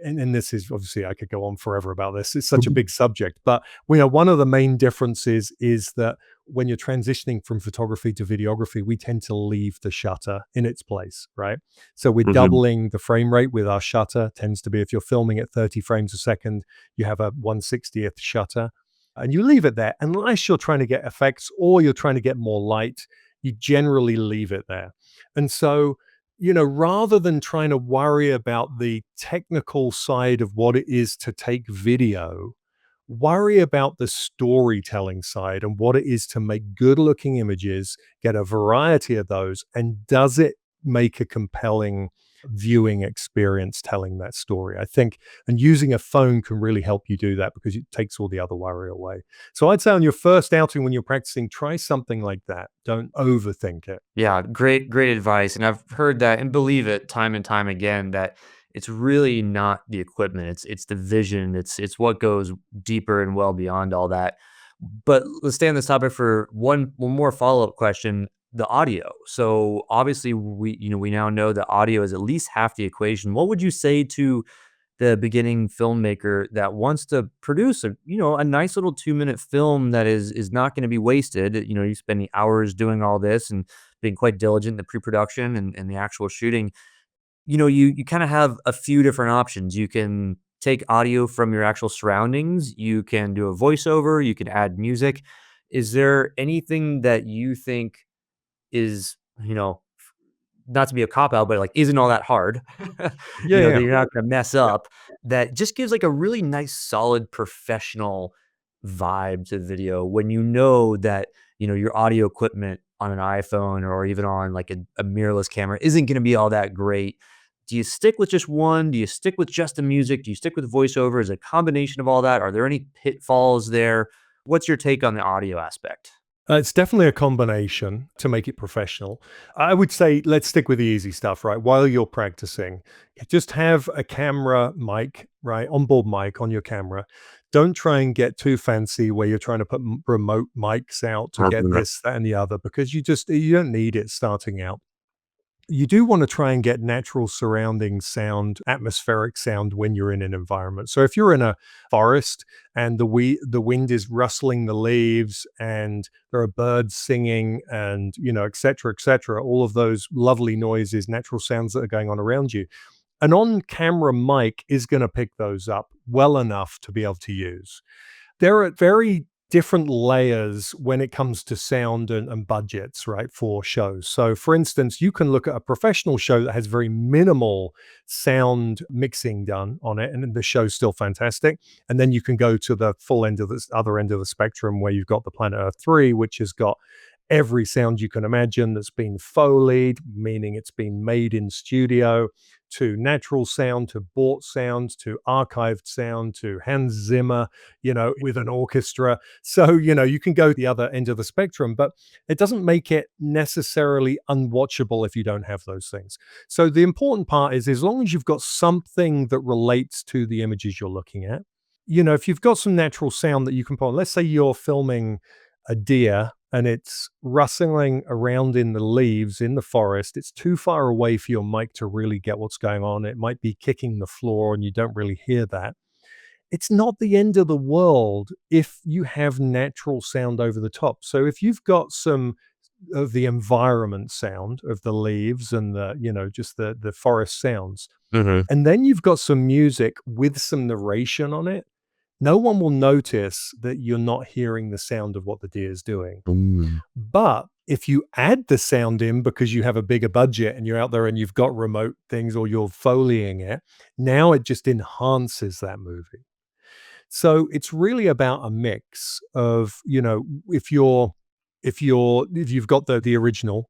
And this is obviously, I could go on forever about this. It's such a mhm, big subject, but one of the main differences is that when you're transitioning from photography to videography, we tend to leave the shutter in its place, right? So we're mhm, doubling the frame rate with our shutter. Tends to be if you're filming at 30 frames a second, you have a 1/60th shutter and you leave it there. Unless you're trying to get effects or you're trying to get more light, you generally leave it there. And so, rather than trying to worry about the technical side of what it is to take video, worry about the storytelling side and what it is to make good looking images, get a variety of those, and does it make a compelling viewing experience telling that story? I think, and using a phone can really help you do that because it takes all the other worry away. So I'd say on your first outing when you're practicing, try something like that. Don't overthink it. yeah, great advice, and I've heard that and believe it time and time again that it's really not the equipment, it's the vision, it's what goes deeper and well beyond all that. But let's stay on this topic for one more follow-up question, the audio. So, obviously, we now know that audio is at least half the equation. What would you say to the beginning filmmaker that wants to produce a nice little 2-minute film that is not going to be wasted? You're spending hours doing all this and being quite diligent in the pre-production and the actual shooting. You kind of have a few different options. You can take audio from your actual surroundings, you can do a voiceover, you can add music. Is there anything that you think is, not to be a cop out, but, like, isn't all that hard, Yeah, that yeah, you're not gonna mess yeah. up, that just gives, like, a really nice solid professional vibe to the video when you know that, your audio equipment on an iPhone or even on, like, a mirrorless camera isn't gonna be all that great. Do you stick with just one? Do you stick with just the music? Do you stick with voiceover? Is it a combination of all that? Are there any pitfalls there? What's your take on the audio aspect? It's definitely a combination to make it professional. I would say let's stick with the easy stuff, right? While you're practicing, just have a camera mic, right? Onboard mic on your camera. Don't try and get too fancy where you're trying to put remote mics out to get Mhm. this, that, and the other, because you don't need it starting out. You do want to try and get natural surrounding sound, atmospheric sound when you're in an environment. So if you're in a forest and the wind is rustling the leaves and there are birds singing and et cetera, all of those lovely noises, natural sounds that are going on around you, an on-camera mic is going to pick those up well enough to be able to use. There are very different layers when it comes to sound and budgets, right, for shows. So, for instance, you can look at a professional show that has very minimal sound mixing done on it, and the show's still fantastic. And then you can go to the full end of this other end of the spectrum where you've got the Planet Earth 3, which has got every sound you can imagine that's been foleyed, meaning it's been made in studio, to natural sound, to bought sound, to archived sound, to Hans Zimmer, with an orchestra. So, you can go the other end of the spectrum, but it doesn't make it necessarily unwatchable if you don't have those things. So, the important part is as long as you've got something that relates to the images you're looking at, if you've got some natural sound that you can put on, let's say you're filming a deer and it's rustling around in the leaves in the forest, it's too far away for your mic to really get what's going on. It might be kicking the floor and you don't really hear that. It's not the end of the world if you have natural sound over the top. So if you've got some of the environment sound of the leaves and just the forest sounds, Mhm. and then you've got some music with some narration on it, no one will notice that you're not hearing the sound of what the deer is doing. Mm. But if you add the sound in because you have a bigger budget and you're out there and you've got remote things or you're foleying it, now it just enhances that movie. So it's really about a mix of, if you've got the original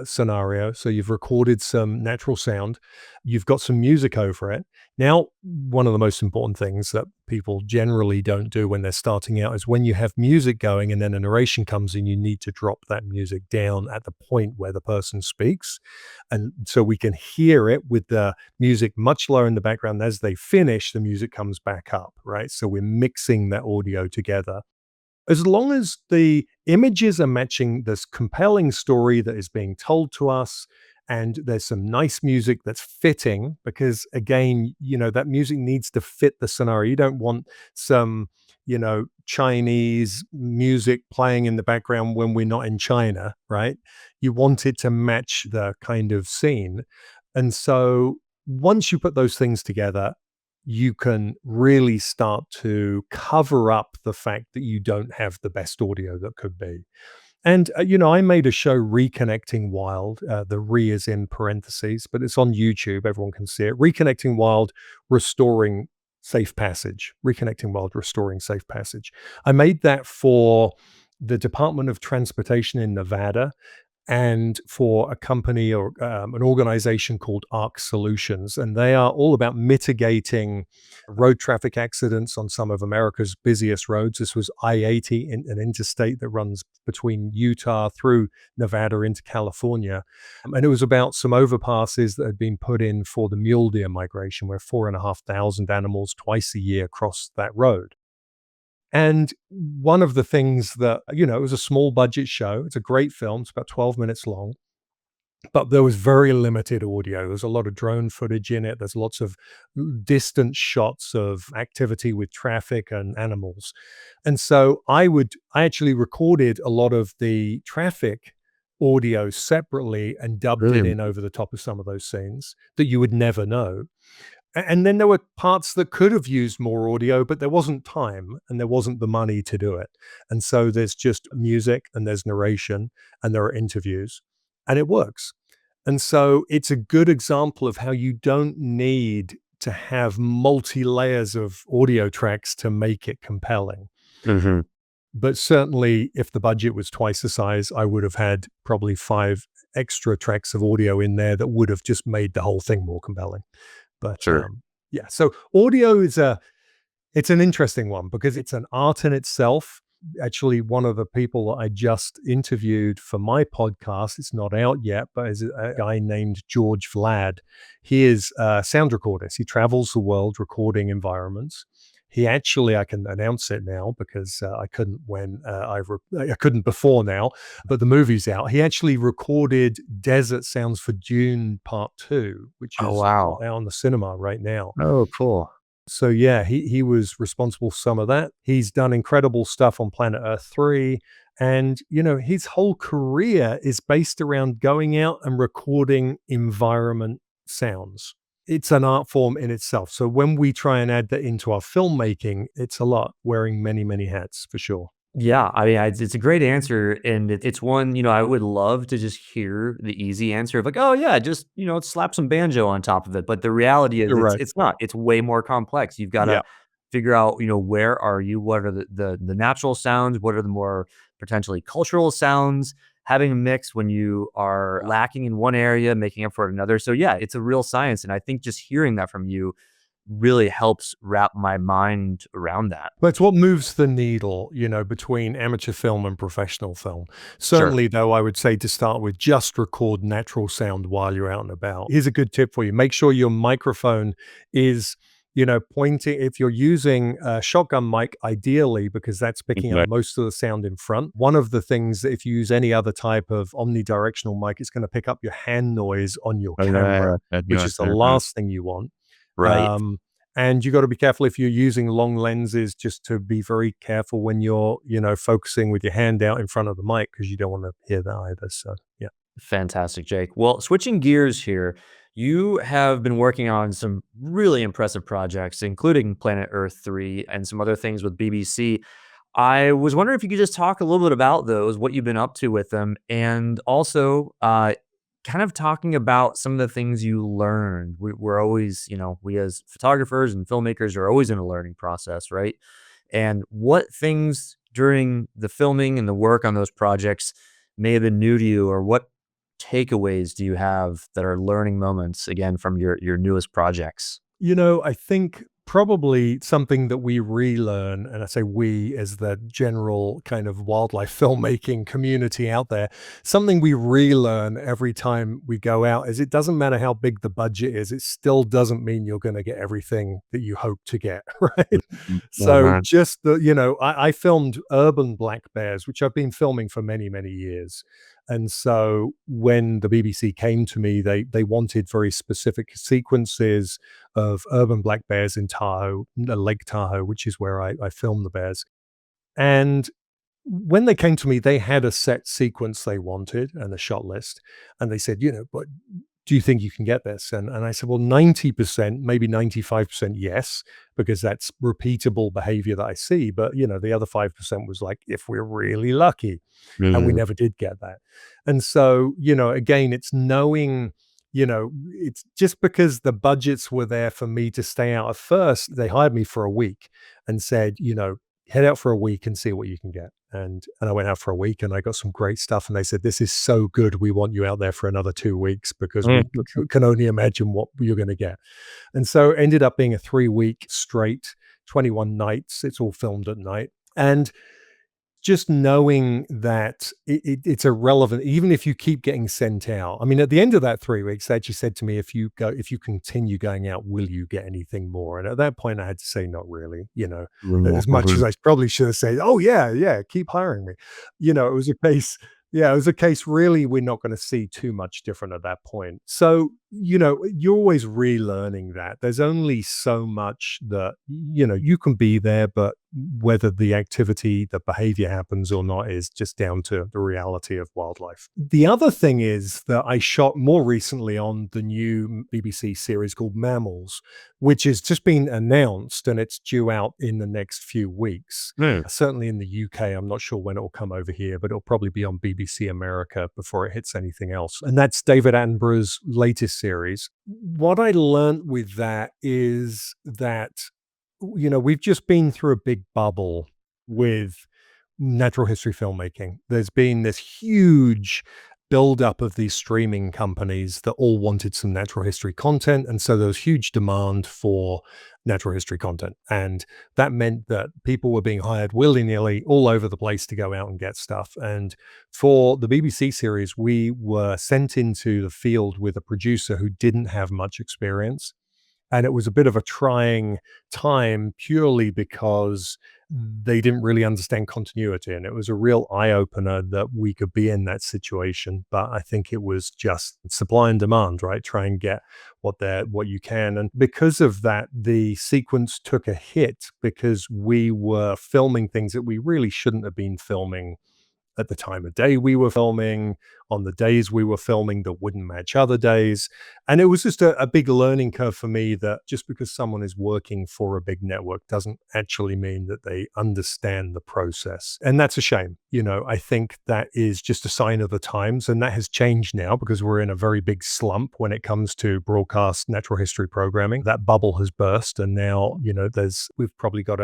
scenario, so you've recorded some natural sound, you've got some music over it. Now, one of the most important things that people generally don't do when they're starting out is when you have music going and then a narration comes in, you need to drop that music down at the point where the person speaks. And so we can hear it with the music much lower in the background. As they finish, the music comes back up, right? So we're mixing that audio together. As long as the images are matching this compelling story that is being told to us, and there's some nice music that's fitting, because again, that music needs to fit the scenario. You don't want some, Chinese music playing in the background when we're not in China, right? You want it to match the kind of scene. And so once you put those things together, you can really start to cover up the fact that you don't have the best audio that could be. And, I made a show, Reconnecting Wild. The re is in parentheses, but it's on YouTube. Everyone can see it. Reconnecting Wild, Restoring Safe Passage. Reconnecting Wild, Restoring Safe Passage. I made that for the Department of Transportation in Nevada and for a company or an organization called Arc Solutions. And they are all about mitigating road traffic accidents on some of America's busiest roads. This was I-80, an interstate that runs between Utah through Nevada into California. And it was about some overpasses that had been put in for the mule deer migration, where 4,500 animals twice a year cross that road. And one of the things that, it was a small budget show. It's a great film. It's about 12 minutes long, but there was very limited audio. There's a lot of drone footage in it. There's lots of distant shots of activity with traffic and animals. And so I actually recorded a lot of the traffic audio separately and dubbed it Really? in over the top of some of those scenes that you would never know. And then there were parts that could have used more audio, but there wasn't time and there wasn't the money to do it. And so there's just music and there's narration and there are interviews, and it works. And so it's a good example of how you don't need to have multi layers of audio tracks to make it compelling. Mhm. But certainly, if the budget was twice the size, I would have had probably 5 extra tracks of audio in there that would have just made the whole thing more compelling. But, Sure. yeah, so audio is it's an interesting one because it's an art in itself. actually one of the people that I just interviewed for my podcast. It's not out yet, but is a guy named George Vlad. He is a sound recordist. He travels the world recording environments. He actually, I can announce it now because I couldn't when I couldn't before now, but the movie's out. He actually recorded Desert Sounds for Dune Part Two, which Oh, is wow. out in the cinema right now. Oh, cool. So yeah, he was responsible for some of that. He's done incredible stuff on Planet Earth 3. And his whole career is based around going out and recording environment sounds. It's an art form in itself. So when we try and add that into our filmmaking, it's a lot, wearing many, many hats for sure. Yeah, I mean, it's a great answer, and it's one, I would love to just hear the easy answer of like, "Oh, yeah, just, slap some banjo on top of it," but the reality is You're right. it's not. It's way more complex. You've gotta Yeah. figure out, where are you? What are the natural sounds? What are the more potentially cultural sounds? Having a mix when you are lacking in one area, making up for it in another. So, yeah, it's a real science, and I think just hearing that from you really helps wrap my mind around that. But it's what moves the needle, between amateur film and professional film. Sure. Certainly, though, I would say to start with, just record natural sound while you're out and about. Here's a good tip for you. Make sure your microphone is, pointing. If you're using a shotgun mic, ideally, because that's picking up Right. most of the sound in front. One of the things that if you use any other type of omnidirectional mic, it's going to pick up your hand noise on your camera, which is the last thing you want. Right. Um, and you got to be careful if you're using long lenses, just to be very careful when you're, focusing with your hand out in front of the mic because you don't want to hear that either. So, yeah. Fantastic, Jake. Well, switching gears here, you have been working on some really impressive projects, including Planet Earth 3 and some other things with BBC. I was wondering if you could just talk a little bit about those, what you've been up to with them, and also kind of talking about some of the things you learned. We're always, we as photographers and filmmakers are always in a learning process, right? And what things during the filming and the work on those projects may have been new to you, or what takeaways do you have that are learning moments again from your newest projects? I think probably something that we relearn, and I say we as the general kind of wildlife filmmaking community out there, something we relearn every time we go out is it doesn't matter how big the budget is, it still doesn't mean you're going to get everything that you hope to get, right? Mhm. So just I filmed urban black bears, which I've been filming for many, many years. And so when the BBC came to me, they wanted very specific sequences of urban black bears in Tahoe, Lake Tahoe, which is where I filmed the bears. And when they came to me, they had a set sequence they wanted and a shot list. And they said, but do you think you can get this? And I said, well, 90%, maybe 95% yes, because that's repeatable behavior that I see. But, the other 5% was like, if we're really lucky. And we Mhm. never did get that. And so, again, it's knowing, it's just because the budgets were there for me to stay out at first, they hired me for a week and said, head out for a week and see what you can get. And I went out for a week and I got some great stuff. And they said, this is so good. We want you out there for another 2 weeks because we can only imagine what you're going to get. And so it ended up being a 3 week straight, 21 nights. It's all filmed at night. And just knowing that it's irrelevant, even if you keep getting sent out. I mean, at the end of that 3 weeks, they actually said to me, if you continue going out, will you get anything more? And at that point, I had to say, not really, as much as I probably should have said, oh, yeah, yeah, keep hiring me. It was a case. Yeah, it was a case really we're not going to see too much different at that point. So, you're always relearning that. There's only so much that, you can be there, but whether the activity, the behavior happens or not is just down to the reality of wildlife. The other thing is that I shot more recently on the new BBC series called Mammals, which has just been announced and it's due out in the next few weeks. Mm. Certainly in the UK, I'm not sure when it will come over here, but it'll probably be on BBC America before it hits anything else. And that's David Attenborough's latest series. What I learned with that is that we've just been through a big bubble with natural history filmmaking. There's been this huge buildup of these streaming companies that all wanted some natural history content. And so there was huge demand for natural history content. And that meant that people were being hired willy nilly all over the place to go out and get stuff. And for the BBC series, we were sent into the field with a producer who didn't have much experience. And it was a bit of a trying time purely because they didn't really understand continuity. And it was a real eye opener that we could be in that situation. But I think it was just supply and demand, right? Try and get what you can. And because of that, the sequence took a hit because we were filming things that we really shouldn't have been filming at the time of day we were filming, on the days we were filming that wouldn't match other days. And it was just a big learning curve for me that just because someone is working for a big network doesn't actually mean that they understand the process. And that's a shame. I think that is just a sign of the times. And that has changed now because we're in a very big slump when it comes to broadcast natural history programming. That bubble has burst. And now, we've probably got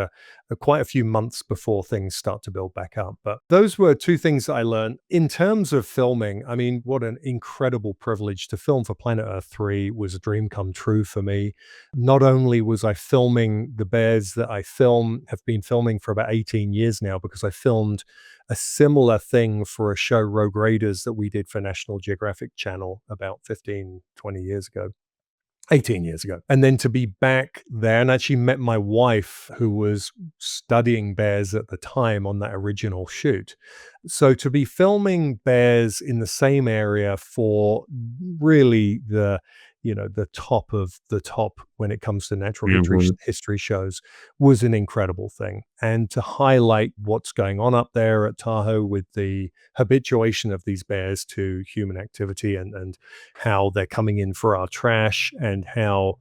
quite a few months before things start to build back up. But those were two things that I learned. In terms of filming, I mean, what an incredible privilege to film for Planet Earth 3 was a dream come true for me. Not only was I filming the bears that have been filming for about 18 years now, because I filmed a similar thing for a show, Rogue Raiders, that we did for National Geographic Channel about 15, 20 years ago. 18 years ago. And then to be back there and actually met my wife, who was studying bears at the time on that original shoot. So to be filming bears in the same area for really the top of the top when it comes to natural history shows was an incredible thing. And to highlight what's going on up there at Tahoe with the habituation of these bears to human activity and how they're coming in for our trash and how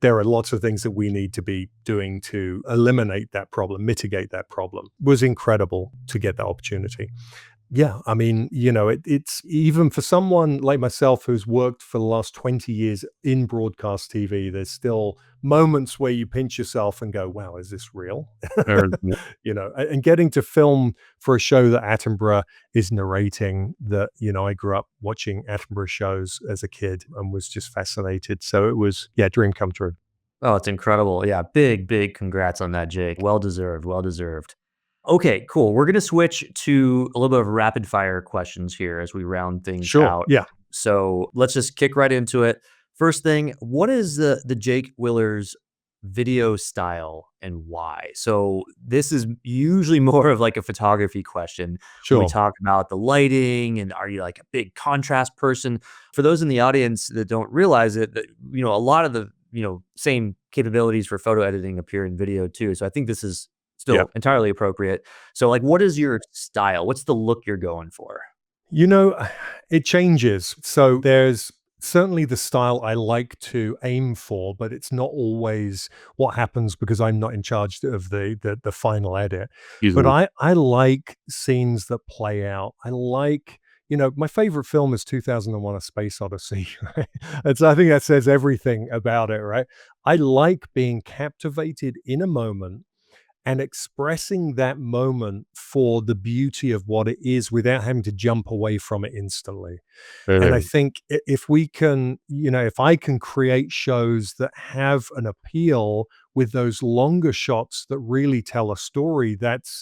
there are lots of things that we need to be doing to eliminate that problem, mitigate that problem, was incredible to get that opportunity. Yeah, I mean, it's even for someone like myself who's worked for the last 20 years in broadcast TV, there's still moments where you pinch yourself and go, wow, is this real? And getting to film for a show that Attenborough is narrating that, I grew up watching Attenborough shows as a kid and was just fascinated. So it was, yeah, dream come true. Oh, it's incredible. Yeah, big congrats on that, Jake. Well deserved, well deserved. Okay, cool. We're gonna switch to a little bit of rapid fire questions here as we round things Sure. out. Yeah. So let's just kick right into it. First thing, what is the Jake Willer's video style and why? So this is usually more of like a photography question when we Sure. talk about the lighting and are you like a big contrast person? For those in the audience that don't realize it, that a lot of the same capabilities for photo editing appear in video too. So I think this is Yeah. still entirely appropriate. So like what is your style? What's the look you're going for? You know, it changes. So there's certainly the style I like to aim for, but it's not always what happens because I'm not in charge of the final edit. But Easily. I like scenes that play out. I like, my favorite film is 2001: A Space Odyssey. Right? And so I think that says everything about it, right? I like being captivated in a moment and expressing that moment for the beauty of what it is without having to jump away from it instantly. And I think if we can, if I can create shows that have an appeal with those longer shots that really tell a story,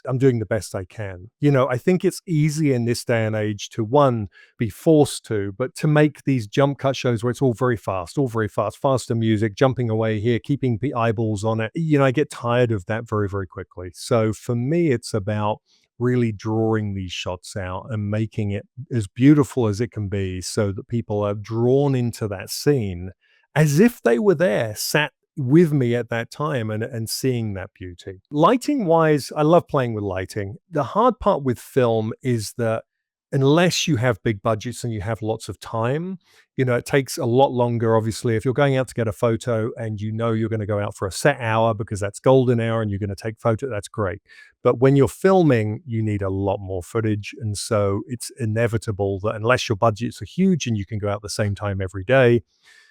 I'm doing the best I can. I think it's easy in this day and age to be forced to, but to make these jump cut shows where it's all very fast, faster music, jumping away here, keeping the eyeballs on it. I get tired of that very, very quickly. So for me, it's about really drawing these shots out and making it as beautiful as it can be so that people are drawn into that scene as if they were there, sat with me at that time and seeing that beauty. Lighting wise, I love playing with lighting. The hard part with film is that unless you have big budgets and you have lots of time, it takes a lot longer. Obviously, if you're going out to get a photo and you're going to go out for a set hour because that's golden hour and you're going to take photo, that's great. But when you're filming, you need a lot more footage. And so it's inevitable that unless your budgets are huge and you can go out the same time every day,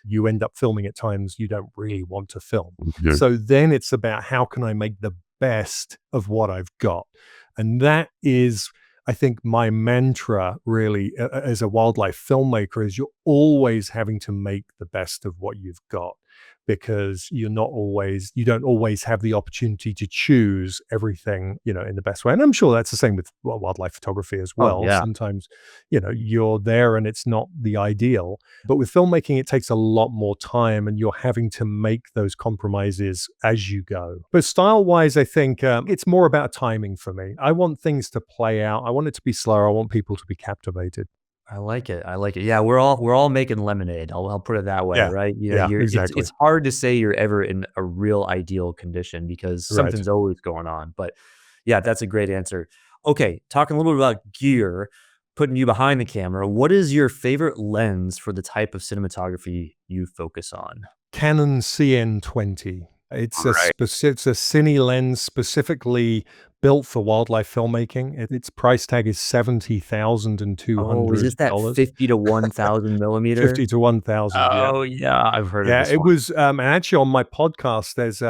you end up filming at times you don't really want to film. Yeah. So then it's about how can I make the best of what I've got? And that is I think my mantra really as a wildlife filmmaker is you're always having to make the best of what you've got, because you don't always have the opportunity to choose everything, in the best way. And I'm sure that's the same with wildlife photography as Oh well. yeah. Sometimes, you're there and it's not the ideal. But with filmmaking, it takes a lot more time and you're having to make those compromises as you go. But style wise, I think it's more about timing for me. I want things to play out. I want it to be slower. I want people to be captivated. I like it. I like it. Yeah, we're all making lemonade. I'll put it that way, Yeah. right? Yeah, You're exactly. it's hard to say you're ever in a real ideal condition because Right. something's always going on. But yeah, that's a great answer. Okay, talking a little bit about gear, putting you behind the camera. What is your favorite lens for the type of cinematography you focus on? Canon CN20. Right. It's a cine lens specifically built for wildlife filmmaking. Its price tag is Oh, is this that $70,200. 50 to 1,000 millimeter? 50 to 1,000, yeah. Oh yeah, I've heard of Yeah, this it one. was, and actually on my podcast, there's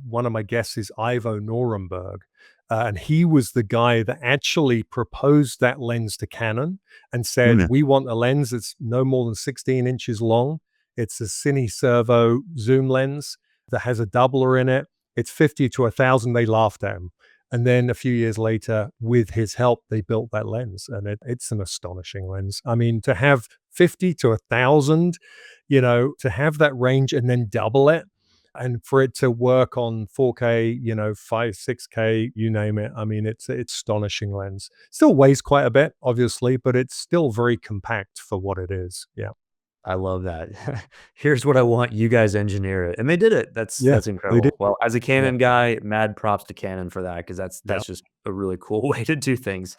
one of my guests is Ivo Nuremberg, and he was the guy that actually proposed that lens to Canon and said, Mm. "We want a lens that's no more than 16 inches long. It's a Cine Servo zoom lens that has a doubler in it. It's 50 to 1,000." They laughed at him. And then a few years later, with his help, they built that lens, and it's an astonishing lens. I mean, to have 50 to 1,000, to have that range and then double it and for it to work on 4K, 5, 6K, you name it. I mean, it's astonishing lens. Still weighs quite a bit, obviously, but it's still very compact for what it is. Yeah. I love that. Here's what I want, you guys engineer it, and they did it. Yeah, That's they did. incredible. Well, as a Yeah. Canon guy, mad props to Canon for that because Yeah. that's just a really cool way to do things.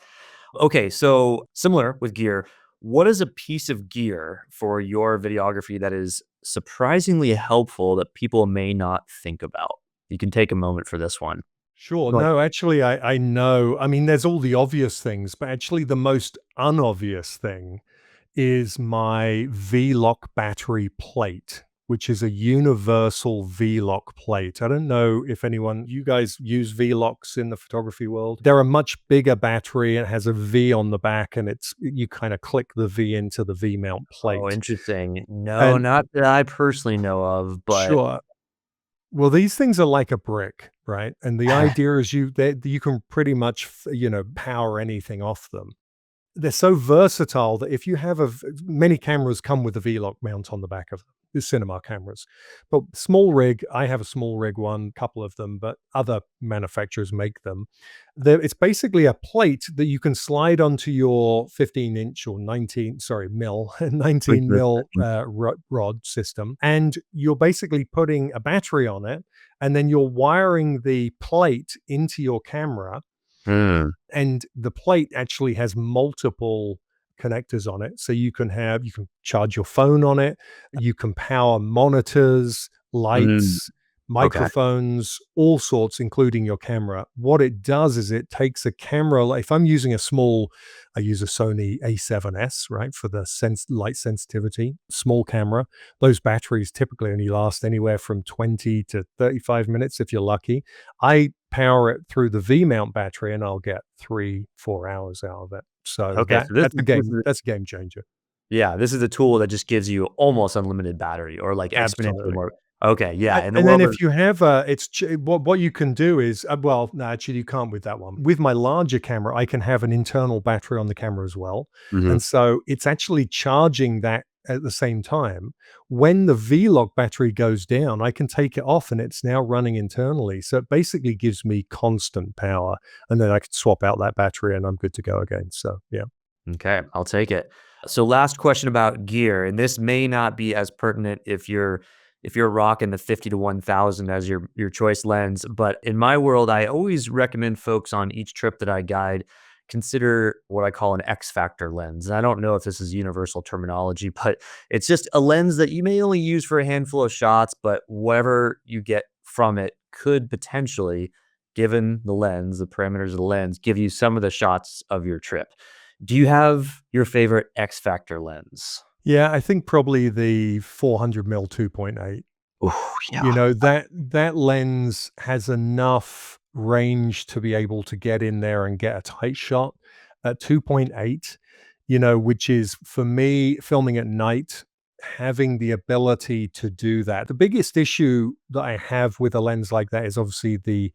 Okay, so similar with gear, what is a piece of gear for your videography that is surprisingly helpful that people may not think about? You can take a moment for this one. Sure. Like, No, actually, I know. I mean, there's all the obvious things, but actually, the most unobvious thing is my V-Lock battery plate, which is a universal V-Lock plate. I don't know if you guys use V-Locks in the photography world. They're a much bigger battery. It has a V on the back, and you kind of click the V into the V mount oh, plate. interesting. No, And not that I personally know of, but sure. Well, these things are like a brick, right? And the idea is you can pretty much, power anything off them. They're so versatile that if you have many cameras come with a V-Lock mount on the back of them, the cinema cameras. But small rig, I have a small rig one, couple of them, but other manufacturers make them. It's basically a plate that you can slide onto your 15-inch or 19, sorry, mil, 19 mil rod system. And you're basically putting a battery on it, and then you're wiring the plate into your camera, Hmm, and the plate actually has multiple connectors on it. So you can charge your phone on it, you can power monitors, mm, lights, okay. microphones, all sorts, including your camera. What it does is it takes a camera. If I'm using I use a Sony A7S, right, for the light sensitivity, small camera. Those batteries typically only last anywhere from 20 to 35 minutes if you're lucky. I power it through the V mount battery and I'll get 3, 4 hours out of it. So Okay, so that's a game changer. yeah, this is a tool that just gives you almost unlimited battery or like exponentially Absolutely. more. Okay, yeah, in the And then world of if you have what you can do is, well, no, actually you can't with that one. With my larger camera, I can have an internal battery on the camera as well. mhm. And so it's actually charging that at the same time. When the V-Log battery goes down, I can take it off and it's now running internally. So it basically gives me constant power. And then I can swap out that battery and I'm good to go again. So yeah. Okay, I'll take it. So last question about gear, and this may not be as pertinent if you're rocking the 50 to 1000 as your choice lens, but in my world, I always recommend folks on each trip that I guide consider what I call an X factor lens. And I don't know if this is universal terminology, but it's just a lens that you may only use for a handful of shots, but whatever you get from it could potentially, given the lens, the parameters of the lens, give you some of the shots of your trip. Do you have your favorite X Factor lens? Yeah, I think probably the 400 mil 2.8. Oh, yeah. That lens has enough range to be able to get in there and get a tight shot. at 2.8, which is for me filming at night, having the ability to do that. The biggest issue that I have with a lens like that is obviously the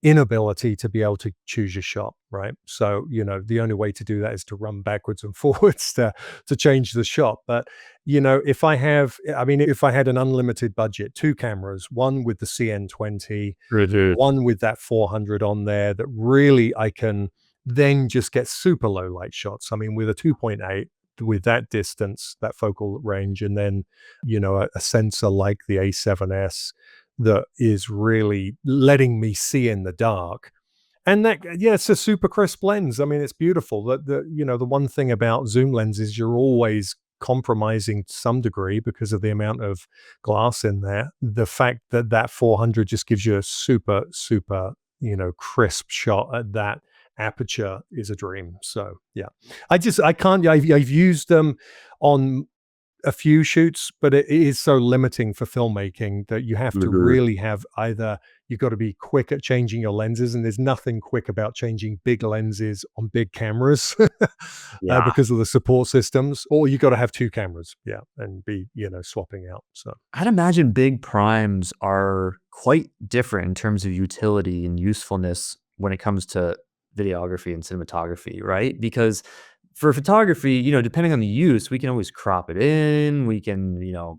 inability to be able to choose your shot, right? So, the only way to do that is to run backwards and forwards to change the shot. But, if I had an unlimited budget, two cameras, one with the CN20, Mhm. one with that 400 on there that really I can then just get super low light shots. I mean, with a 2.8, with that distance, that focal range, and then, a sensor like the A7S that is really letting me see in the dark. And that, yeah, it's a super crisp lens. I mean, it's beautiful. The one thing about zoom lenses, you're always compromising to some degree because of the amount of glass in there. The fact that that 400 just gives you a super, super, crisp shot at that aperture is a dream. So yeah, I can't. I've used them on a few shoots, but it is so limiting for filmmaking that you have to Mhm. really have either you've got to be quick at changing your lenses, and there's nothing quick about changing big lenses on big cameras Yeah. because of the support systems, or you got to have two cameras, yeah, and be swapping out. So I'd imagine big primes are quite different in terms of utility and usefulness when it comes to videography and cinematography, right? Because for photography, depending on the use, we can always crop it in,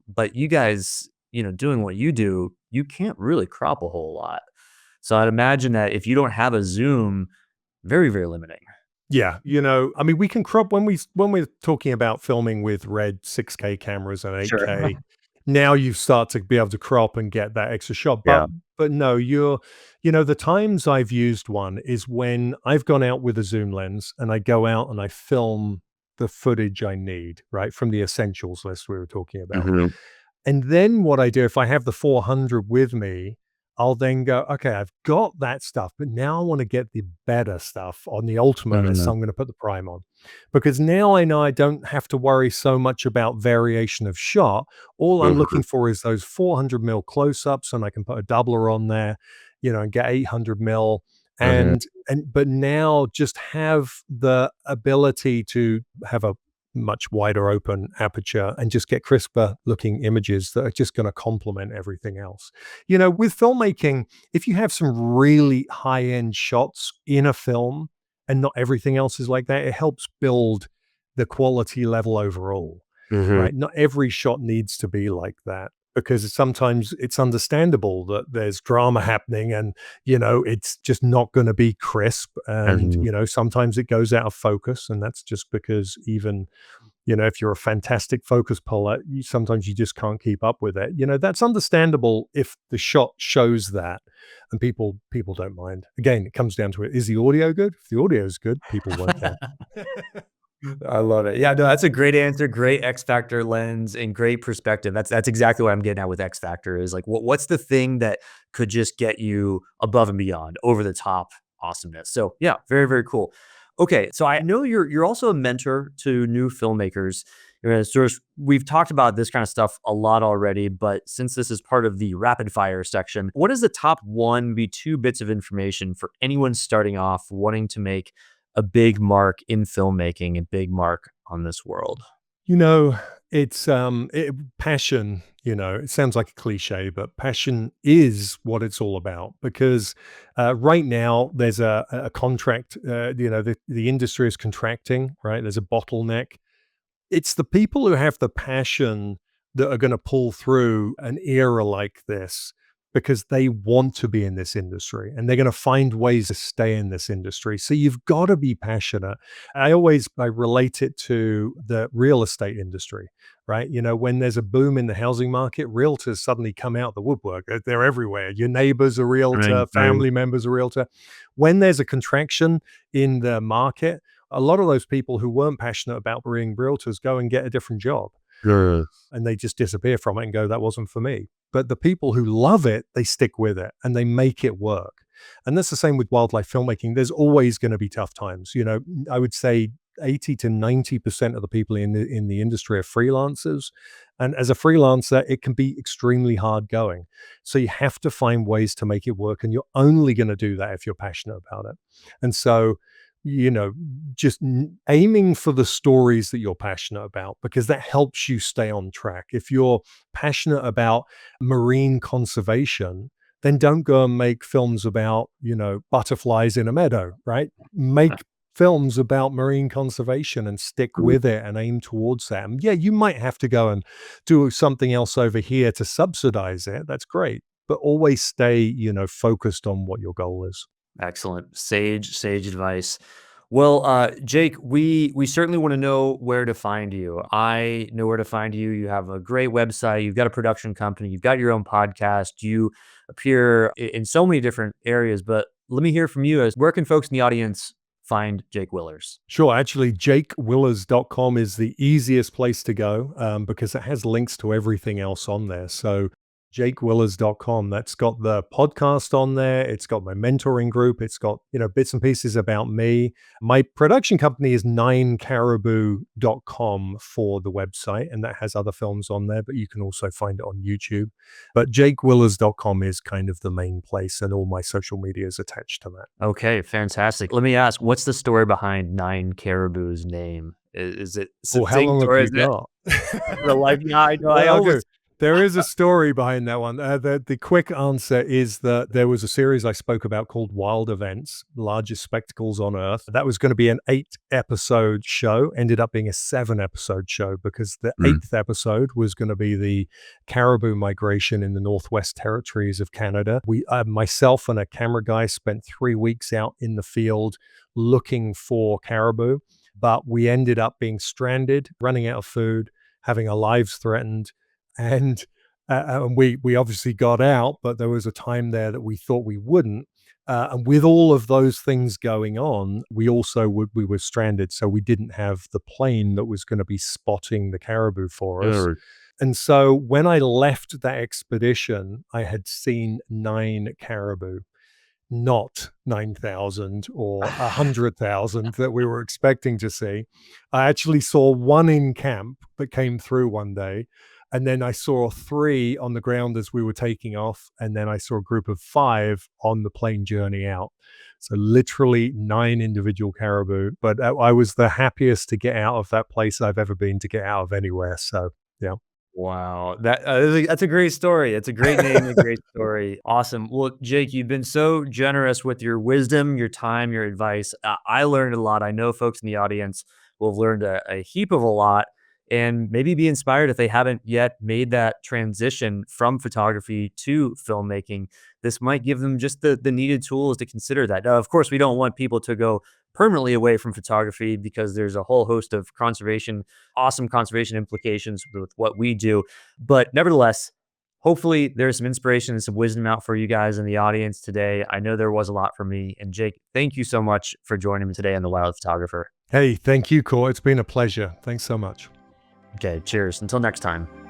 but you guys, doing what you do, you can't really crop a whole lot. So I'd imagine that if you don't have a zoom, very, very limiting. yeah, I mean, we can crop when we're talking about filming with Red 6K cameras and Sure. 8K. Now you start to be able to crop and get that extra shot. But Yeah. but no, the times I've used one is when I've gone out with a zoom lens and I go out and I film the footage I need, right, from the essentials list we were talking about. Mhm. And then what I do, if I have the 400 with me, I'll then go, okay, I've got that stuff, but now I want to get the better stuff on the ultimate list. So Mhm. I'm going to put the prime on because now I know I don't have to worry so much about variation of shot. All I'm Mhm. looking for is those 400 mil close ups, and I can put a doubler on there, and get 800 mil. Mhm. But now just have the ability to have a much wider open aperture and just get crisper looking images that are just going to complement everything else. With filmmaking, if you have some really high end shots in a film and not everything else is like that, it helps build the quality level overall, Mhm. right? Not every shot needs to be like that because sometimes it's understandable that there's drama happening and it's just not going to be crisp, and Mhm. sometimes it goes out of focus, and that's just because even if you're a fantastic focus puller, sometimes you just can't keep up with it. That's understandable if the shot shows that, and people don't mind. Again, it comes down to it: is the audio good? If the audio is good, people won't care. I love it. Yeah, no, that's a great answer, great X factor lens and great perspective. That's exactly what I'm getting at with X factor is like what's the thing that could just get you above and beyond, over the top awesomeness. So, yeah, very, very cool. Okay, so I know you're also a mentor to new filmmakers. We've talked about this kind of stuff a lot already, but since this is part of the rapid fire section, what is the top one, maybe two bits of information for anyone starting off wanting to make a big mark in filmmaking, a big mark on this world? You know, it's passion. It sounds like a cliche, but passion is what it's all about. Because right now there's a contract. The industry is contracting. Right, there's a bottleneck. It's the people who have the passion that are gonna pull through an era like this because they want to be in this industry, and they're gonna find ways to stay in this industry. So you've gotta be passionate. I relate it to the real estate industry, right? When there's a boom in the housing market, realtors suddenly come out the woodwork. They're everywhere. Your neighbor's a Right, realtor, right. family members a realtor. When there's a contraction in the market, a lot of those people who weren't passionate about being realtors go and get a different job, Yes. and they just disappear from it and go, that wasn't for me. But the people who love it, they stick with it and they make it work. And that's the same with wildlife filmmaking. There's always going to be tough times. I would say 80 to 90% of the people in the industry are freelancers. And as a freelancer, it can be extremely hard going. So you have to find ways to make it work. And you're only going to do that if you're passionate about it. And so you know, just aiming for the stories that you're passionate about, because that helps you stay on track. If you're passionate about marine conservation, then don't go and make films about, butterflies in a meadow, right? Make films about marine conservation and stick with it and aim towards that. And yeah, you might have to go and do something else over here to subsidize it. That's great. But always stay, focused on what your goal is. Excellent. Sage advice. Well, Jake, we certainly want to know where to find you. I know where to find you. You have a great website. You've got a production company. You've got your own podcast. You appear in so many different areas. But let me hear from you. As where can folks in the audience find Jake Willers? Sure. Actually, jakewillers.com is the easiest place to go, because it has links to everything else on there. So jakewillers.com, that's got the podcast on there. It's got my mentoring group. It's got, bits and pieces about me. My production company is 9caribou.com for the website, and that has other films on there, but you can also find it on YouTube. But jakewillers.com is kind of the main place, and all my social media is attached to that. Okay, fantastic. Let me ask, what's the story behind Nine Caribou's name? Is it Oh, how long succinct have or you is it got? the life? Yeah, I know. I Well, okay. almost. There is a story behind that one. The quick answer is that there was a series I spoke about called Wild Events, Largest Spectacles on Earth. That was going to be an 8-episode show, ended up being a 7-episode show, because the 8th episode was going to be the caribou migration in the Northwest Territories of Canada. Myself and a camera guy spent 3 weeks out in the field looking for caribou, but we ended up being stranded, running out of food, having our lives threatened, and we obviously got out, but there was a time there that we thought we wouldn't. And with all of those things going on, we were stranded, so we didn't have the plane that was going to be spotting the caribou for us. Ugh. And so when I left that expedition, I had seen 9 caribou, not 9,000 or 100,000 that we were expecting to see. I actually saw one in camp that came through one day. And then I saw 3 on the ground as we were taking off. And then I saw a group of 5 on the plane journey out. So literally 9 individual caribou. But I was the happiest to get out of that place I've ever been, to get out of anywhere. So, yeah. Wow, that's a great story. It's a great name, a great story. Awesome. Well, Jake, you've been so generous with your wisdom, your time, your advice. I learned a lot. I know folks in the audience will have learned a heap of a lot, and maybe be inspired if they haven't yet made that transition from photography to filmmaking. This might give them just the needed tools to consider that. Now, of course, we don't want people to go permanently away from photography, because there's a whole host of awesome conservation implications with what we do. But nevertheless, hopefully there's some inspiration and some wisdom out for you guys in the audience today. I know there was a lot for me. And Jake, thank you so much for joining me today on The Wild Photographer. Hey, thank you, Court. It's been a pleasure. Thanks so much. Okay, cheers. Until next time.